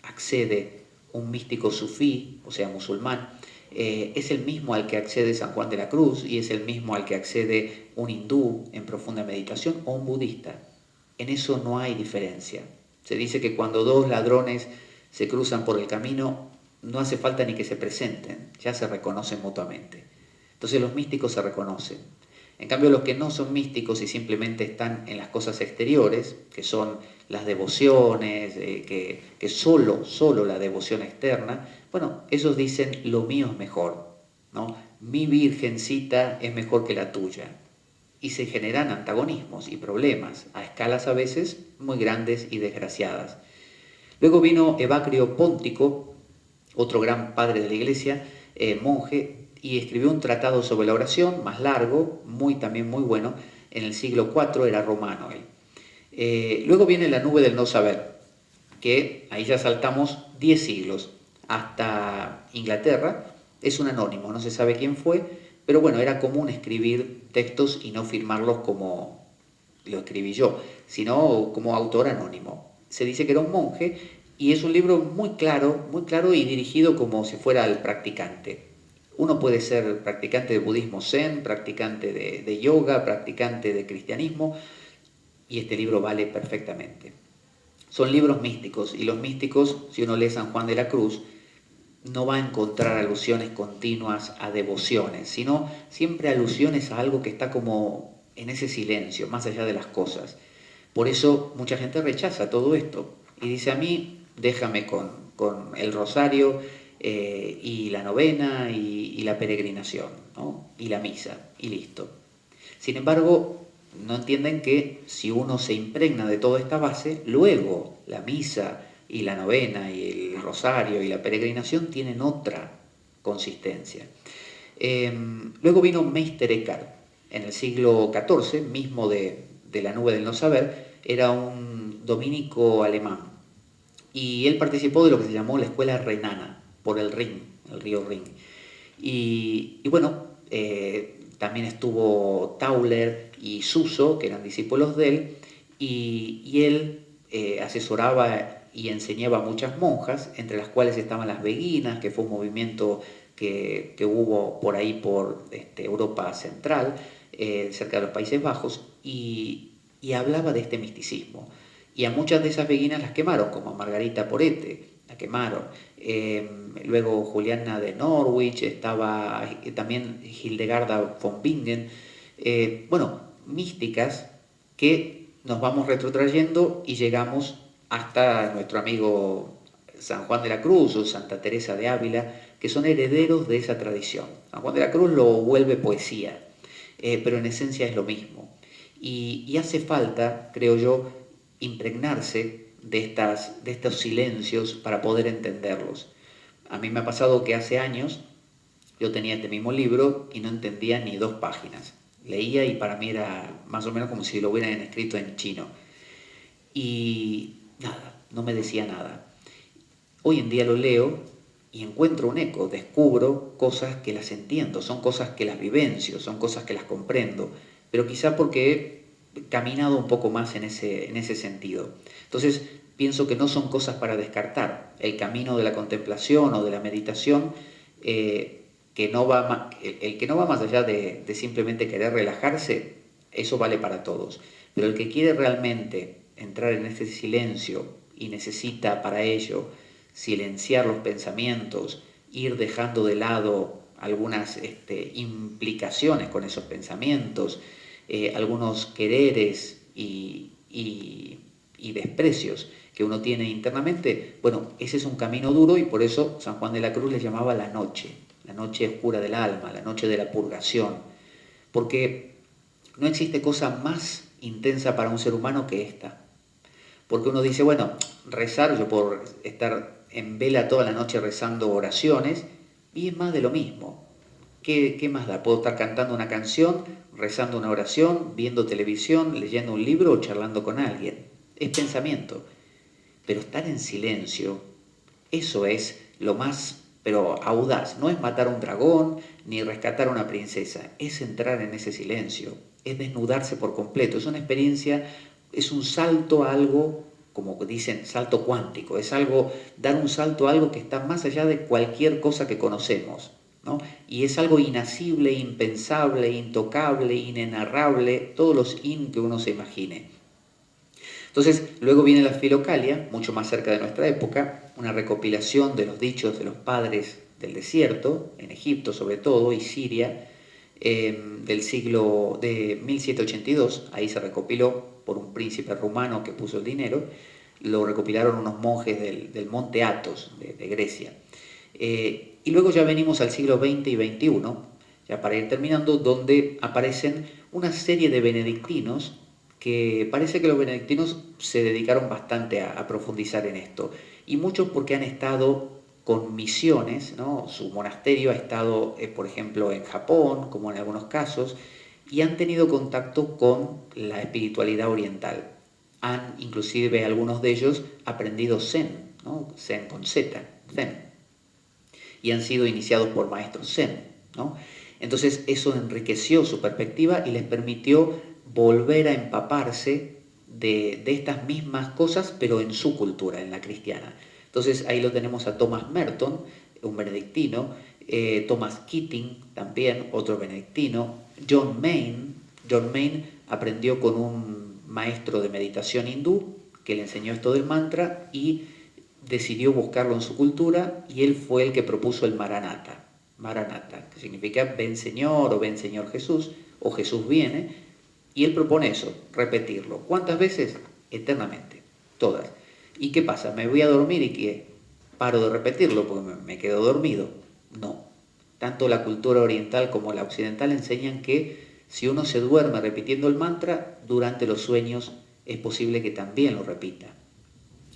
accede un místico sufí, o sea, musulmán, es el mismo al que accede San Juan de la Cruz y es el mismo al que accede un hindú en profunda meditación o un budista. En eso no hay diferencia. Se dice que cuando dos ladrones se cruzan por el camino, no hace falta ni que se presenten, ya se reconocen mutuamente. Entonces los místicos se reconocen. En cambio, los que no son místicos y simplemente están en las cosas exteriores, que son las devociones, que solo la devoción externa, bueno, esos dicen lo mío es mejor, ¿no? Mi virgencita es mejor que la tuya. Y se generan antagonismos y problemas, a escalas a veces muy grandes y desgraciadas. Luego vino Evagrio Póntico, otro gran padre de la iglesia, monje, y escribió un tratado sobre la oración, más largo, también muy bueno, en el siglo IV, era romano él. Luego viene la nube del no saber, que ahí ya saltamos 10 siglos, hasta Inglaterra, es un anónimo, no se sabe quién fue, pero bueno, era común escribir textos y no firmarlos como lo escribí yo, sino como autor anónimo. Se dice que era un monje y es un libro muy claro y dirigido como si fuera al practicante. Uno puede ser practicante de budismo zen, practicante de yoga, practicante de cristianismo, y este libro vale perfectamente. Son libros místicos, y los místicos, si uno lee San Juan de la Cruz, no va a encontrar alusiones continuas a devociones, sino siempre alusiones a algo que está como en ese silencio, más allá de las cosas. Por eso mucha gente rechaza todo esto y dice, a mí déjame con el rosario y la novena y la peregrinación, ¿no? Y la misa, y listo. Sin embargo, no entienden que si uno se impregna de toda esta base, luego la misa y la novena y el rosario y la peregrinación tienen otra consistencia. Luego vino Meister Eckhart en el siglo XIV, mismo de la nube del no saber, era un dominico alemán y él participó de lo que se llamó la escuela renana por el Rin, el río Rin. Y bueno, también estuvo Tauler y Suso, que eran discípulos de él, y él asesoraba y enseñaba a muchas monjas, entre las cuales estaban las beguinas, que fue un movimiento que hubo por ahí, por Europa Central, cerca de los Países Bajos, y hablaba de este misticismo. Y a muchas de esas beguinas las quemaron, como a Margarita Porete, la quemaron. Luego Juliana de Norwich, estaba también Hildegarda von Bingen. Bueno, místicas que nos vamos retrotrayendo y llegamos hasta nuestro amigo San Juan de la Cruz o Santa Teresa de Ávila, que son herederos de esa tradición. San Juan de la Cruz lo vuelve poesía, pero en esencia es lo mismo. Y hace falta, creo yo, impregnarse de estos silencios para poder entenderlos. A mí me ha pasado que hace años yo tenía este mismo libro y no entendía ni 2 páginas. Leía y para mí era más o menos como si lo hubieran escrito en chino. Y nada, no me decía nada. Hoy en día lo leo y encuentro un eco, descubro cosas que las entiendo, son cosas que las vivencio, son cosas que las comprendo, pero quizá porque he caminado un poco más en ese sentido. Entonces pienso que no son cosas para descartar. El camino de la contemplación o de la meditación, que no va, el que no va más allá de simplemente querer relajarse, eso vale para todos. Pero el que quiere realmente entrar en este silencio y necesita para ello silenciar los pensamientos, ir dejando de lado algunas implicaciones con esos pensamientos, algunos quereres y desprecios que uno tiene internamente, bueno, ese es un camino duro y por eso San Juan de la Cruz le llamaba la noche oscura del alma, la noche de la purgación, porque no existe cosa más intensa para un ser humano que esta. Porque uno dice, bueno, rezar, yo puedo estar en vela toda la noche rezando oraciones y es más de lo mismo. ¿Qué más da? Puedo estar cantando una canción, rezando una oración, viendo televisión, leyendo un libro o charlando con alguien. Es pensamiento. Pero estar en silencio, eso es lo más, pero audaz. No es matar a un dragón ni rescatar a una princesa, es entrar en ese silencio, es desnudarse por completo. Es una experiencia, es un salto a algo, como dicen, salto cuántico. Es algo, dar un salto a algo que está más allá de cualquier cosa que conocemos, ¿no? Y es algo inasible, impensable, intocable, inenarrable, todos los que uno se imagine. Entonces, luego viene la Filocalia, mucho más cerca de nuestra época, una recopilación de los dichos de los padres del desierto, en Egipto sobre todo, y Siria, del siglo de 1782, ahí se recopiló por un príncipe rumano que puso el dinero, lo recopilaron unos monjes del monte Athos de Grecia. Y luego ya venimos al siglo XX y XXI, ya para ir terminando, donde aparecen una serie de benedictinos que parece que los benedictinos se dedicaron bastante a profundizar en esto, y muchos porque han estado con misiones, ¿no? Su monasterio ha estado, por ejemplo, en Japón, como en algunos casos, y han tenido contacto con la espiritualidad oriental. Han, inclusive algunos de ellos, aprendido Zen, ¿no? Zen con Z, Zen, y han sido iniciados por maestros Zen, ¿no? Entonces eso enriqueció su perspectiva y les permitió volver a empaparse de estas mismas cosas, pero en su cultura, en la cristiana. Entonces ahí lo tenemos a Thomas Merton, un benedictino, Thomas Keating también, otro benedictino, John Main. John Main aprendió con un maestro de meditación hindú que le enseñó esto del mantra y decidió buscarlo en su cultura y él fue el que propuso el Maranatha. Maranatha, que significa ven Señor o ven Señor Jesús o Jesús viene, y él propone eso, repetirlo. ¿Cuántas veces? Eternamente, todas. ¿Y qué pasa? ¿Me voy a dormir y qué? ¿Paro de repetirlo porque me quedo dormido? No. Tanto la cultura oriental como la occidental enseñan que si uno se duerme repitiendo el mantra, durante los sueños es posible que también lo repita.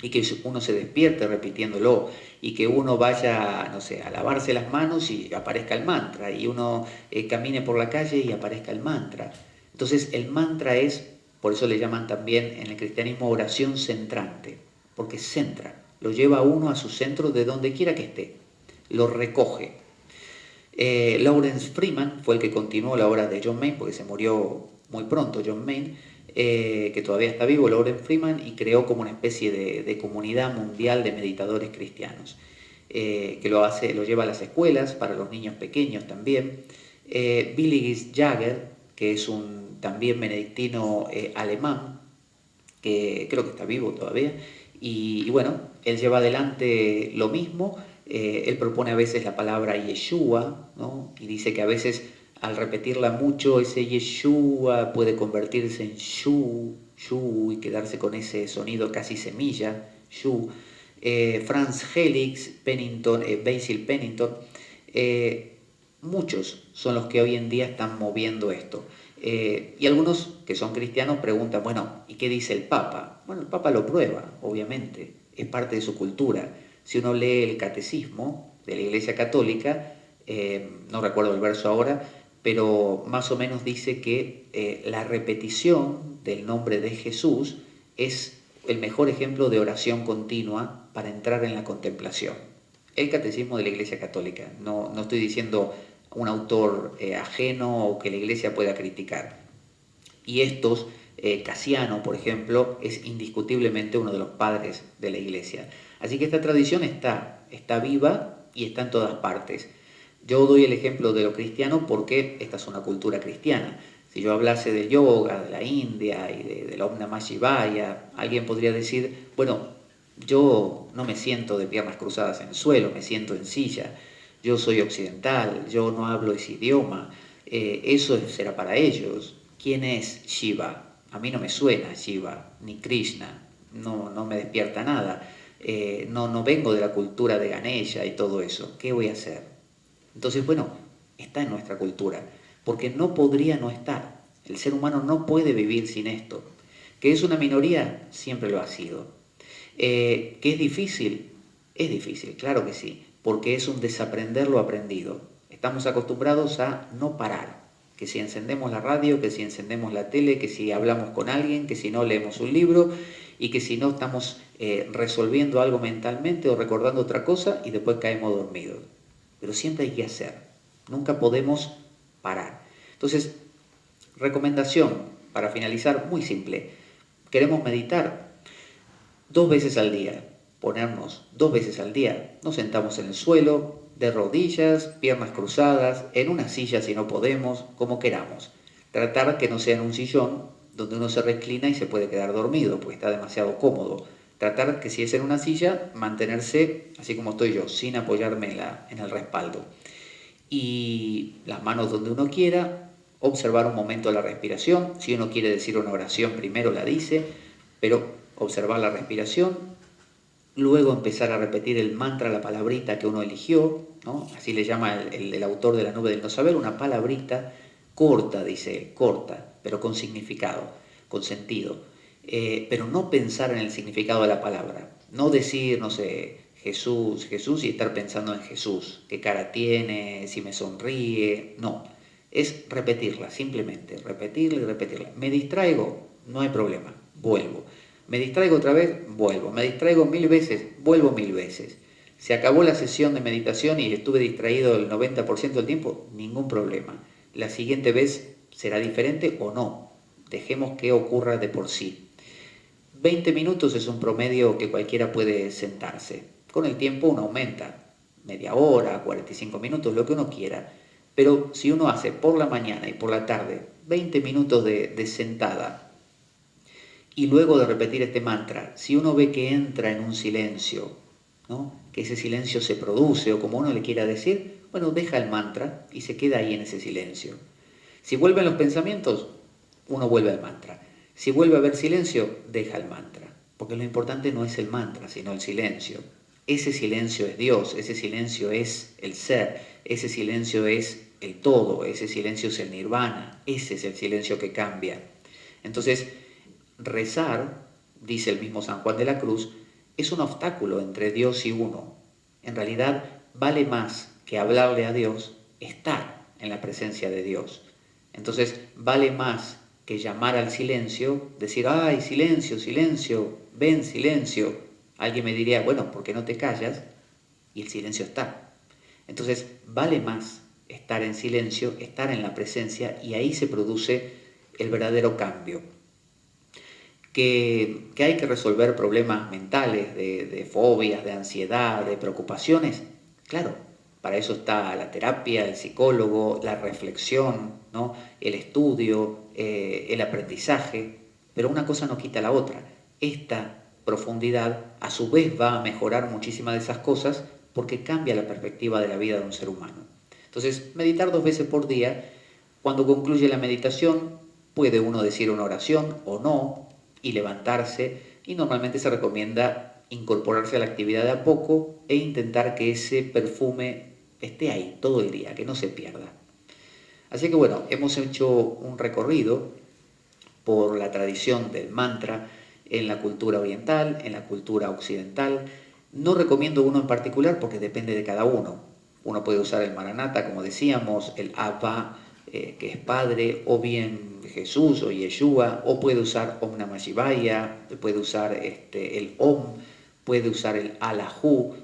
Y que uno se despierte repitiéndolo, y que uno vaya, no sé, a lavarse las manos y aparezca el mantra, y uno camine por la calle y aparezca el mantra. Entonces el mantra es, por eso le llaman también en el cristianismo oración centrante, porque centra, lo lleva a uno a su centro de donde quiera que esté, lo recoge. Lawrence Freeman fue el que continuó la obra de John Main, porque se murió muy pronto John Main, que todavía está vivo, Lawrence Freeman, y creó como una especie de comunidad mundial de meditadores cristianos, que lo lleva a las escuelas, para los niños pequeños también. Billy Gies Jagger, que es un también benedictino alemán, que creo que está vivo todavía, y bueno, él lleva adelante lo mismo. Él propone a veces la palabra Yeshua, ¿no? Y dice que a veces al repetirla mucho, ese Yeshua puede convertirse en Shu, y quedarse con ese sonido casi semilla, Shu. Franz Helix, Pennington, Basil Pennington, muchos son los que hoy en día están moviendo esto. Y algunos que son cristianos preguntan, bueno, ¿y qué dice el Papa? Bueno, el Papa lo prueba, obviamente, es parte de su cultura. Si uno lee el catecismo de la Iglesia Católica, no recuerdo el verso ahora, pero más o menos dice que la repetición del nombre de Jesús es el mejor ejemplo de oración continua para entrar en la contemplación. El catecismo de la Iglesia Católica, no estoy diciendo un autor ajeno o que la Iglesia pueda criticar. Y estos, Casiano, por ejemplo, es indiscutiblemente uno de los padres de la Iglesia. Así que esta tradición está viva y está en todas partes. Yo doy el ejemplo de lo cristiano porque esta es una cultura cristiana. Si yo hablase de yoga, de la India y del Om Namah Shivaya, alguien podría decir, bueno, yo no me siento de piernas cruzadas en el suelo, me siento en silla. Yo soy occidental, yo no hablo ese idioma. Eso será para ellos. ¿Quién es Shiva? A mí no me suena Shiva, ni Krishna, no me despierta nada. No vengo de la cultura de Ganesha y todo eso. ¿Qué voy a hacer? Entonces, bueno, está en nuestra cultura, porque no podría no estar. El ser humano no puede vivir sin esto. ¿Que es una minoría? Siempre lo ha sido. ¿Que es difícil, claro que sí, porque es un desaprender lo aprendido. Estamos acostumbrados a no parar, que si encendemos la radio, que si encendemos la tele, que si hablamos con alguien, que si no leemos un libro y que si no estamos resolviendo algo mentalmente o recordando otra cosa y después caemos dormidos. Pero siempre hay que hacer, nunca podemos parar. Entonces, recomendación para finalizar, muy simple. Queremos meditar 2 veces al día, ponernos 2 veces al día. Nos sentamos en el suelo, de rodillas, piernas cruzadas, en una silla si no podemos, como queramos. Tratar que no sea en un sillón donde uno se reclina y se puede quedar dormido, porque está demasiado cómodo. Tratar que si es en una silla, mantenerse así como estoy yo, sin apoyarme en el respaldo. Y las manos donde uno quiera, observar un momento la respiración. Si uno quiere decir una oración, primero la dice, pero observar la respiración, luego empezar a repetir el mantra, la palabrita que uno eligió, ¿no? Así le llama el autor de La nube del no saber, una palabrita corta, dice él, corta, pero con significado, con sentido. Pero no pensar en el significado de la palabra, no decir, no sé, Jesús, Jesús y estar pensando en Jesús, qué cara tiene, si me sonríe, no. Es repetirla, simplemente, repetirla y repetirla. Me distraigo, no hay problema, vuelvo. Me distraigo otra vez, vuelvo. Me distraigo 1000 veces, vuelvo 1000 veces. Se acabó la sesión de meditación y estuve distraído el 90% del tiempo, ningún problema. La siguiente vez será diferente o no. Dejemos que ocurra de por sí. 20 minutos es un promedio que cualquiera puede sentarse. Con el tiempo uno aumenta, media hora, 45 minutos, lo que uno quiera. Pero si uno hace por la mañana y por la tarde 20 minutos de sentada, y luego de repetir este mantra, si uno ve que entra en un silencio, ¿no? Que ese silencio se produce o como uno le quiera decir, bueno, deja el mantra y se queda ahí en ese silencio. Si vuelven los pensamientos, uno vuelve al mantra. Si vuelve a haber silencio, deja el mantra. Porque lo importante no es el mantra, sino el silencio. Ese silencio es Dios, ese silencio es el ser, ese silencio es el todo, ese silencio es el nirvana, ese es el silencio que cambia. Entonces, rezar, dice el mismo San Juan de la Cruz, es un obstáculo entre Dios y uno. En realidad, vale más que hablarle a Dios, estar en la presencia de Dios. Entonces, vale más que llamar al silencio, decir, ¡ay, silencio, silencio, ven, silencio! Alguien me diría, bueno, ¿por qué no te callas? Y el silencio está. Entonces, vale más estar en silencio, estar en la presencia, y ahí se produce el verdadero cambio. Que hay que resolver problemas mentales, de fobias, de ansiedad, de preocupaciones. Claro, para eso está la terapia, el psicólogo, la reflexión, ¿no? El estudio, el aprendizaje, pero una cosa no quita la otra. Esta profundidad a su vez va a mejorar muchísimas de esas cosas porque cambia la perspectiva de la vida de un ser humano. Entonces, meditar 2 veces por día, cuando concluye la meditación, puede uno decir una oración o no, y levantarse, y normalmente se recomienda incorporarse a la actividad de a poco e intentar que ese perfume esté ahí todo el día, que no se pierda. Así que bueno, hemos hecho un recorrido por la tradición del mantra en la cultura oriental, en la cultura occidental. No recomiendo uno en particular porque depende de cada uno. Uno puede usar el Maranatha, como decíamos, el Abba, que es Padre, o bien Jesús o Yeshua, o puede usar Om Namah Shivaya, puede usar el Om, puede usar el Allahu,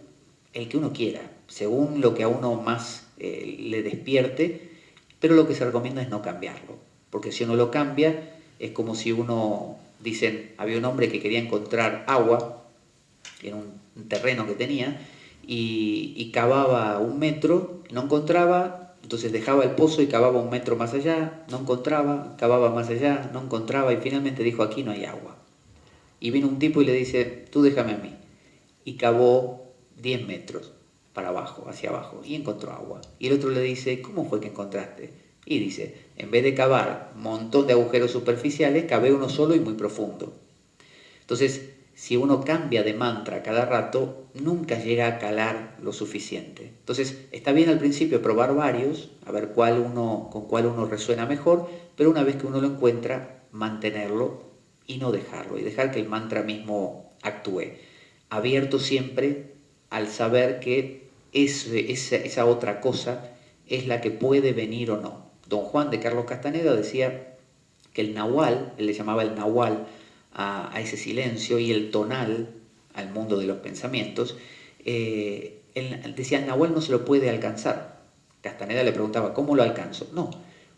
el que uno quiera, según lo que a uno más le despierte, pero lo que se recomienda es no cambiarlo, porque si uno lo cambia, es como si uno, dicen, había un hombre que quería encontrar agua en un terreno que tenía y cavaba 1 metro, no encontraba, entonces dejaba el pozo y cavaba 1 metro más allá, no encontraba, cavaba más allá, no encontraba y finalmente dijo, aquí no hay agua. Y vino un tipo y le dice, tú déjame a mí. Y cavó 10 metros para abajo, hacia abajo, y encontró agua. Y el otro le dice, ¿cómo fue que encontraste? Y dice, en vez de cavar un montón de agujeros superficiales, cavé uno solo y muy profundo. Entonces, si uno cambia de mantra cada rato, nunca llega a calar lo suficiente. Entonces, está bien al principio probar varios, a ver con cuál uno resuena mejor, pero una vez que uno lo encuentra, mantenerlo y no dejarlo, y dejar que el mantra mismo actúe. Abierto siempre al saber que esa otra cosa es la que puede venir o no. Don Juan de Carlos Castaneda decía que el nahual, él le llamaba el nahual a ese silencio, y el tonal al mundo de los pensamientos, él decía, el nahual no se lo puede alcanzar. Castaneda le preguntaba, ¿cómo lo alcanzo? No,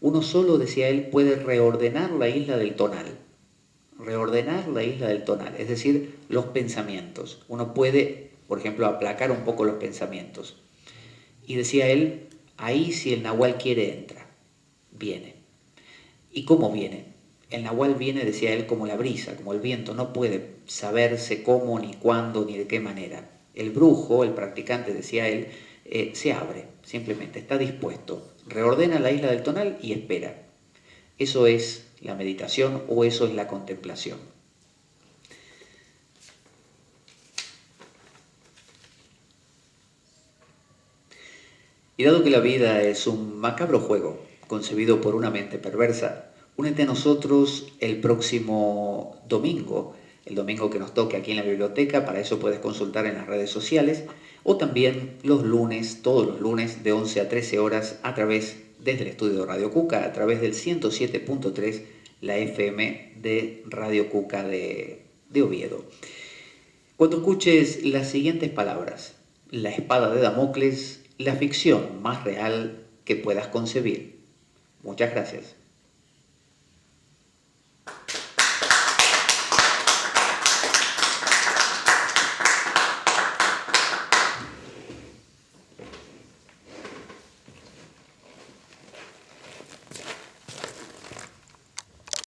uno solo, decía él, puede reordenar la isla del tonal. Reordenar la isla del tonal, es decir, los pensamientos. Uno puede, por ejemplo, aplacar un poco los pensamientos. Y decía él, ahí si el nahual quiere entra, viene. ¿Y cómo viene? El nahual viene, decía él, como la brisa, como el viento, no puede saberse cómo, ni cuándo, ni de qué manera. El brujo, el practicante, decía él, se abre, simplemente está dispuesto, reordena la isla del tonal y espera. Eso es la meditación o eso es la contemplación. Y dado que la vida es un macabro juego concebido por una mente perversa, únete a nosotros el próximo domingo, el domingo que nos toque aquí en la biblioteca. Para eso puedes consultar en las redes sociales, o también los lunes, todos los lunes de 11 a 13 horas desde el estudio de Radio Cuca, a través del 107.3, la FM de Radio Cuca de Oviedo. Cuando escuches las siguientes palabras: la espada de Damocles, la ficción más real que puedas concebir. Muchas gracias.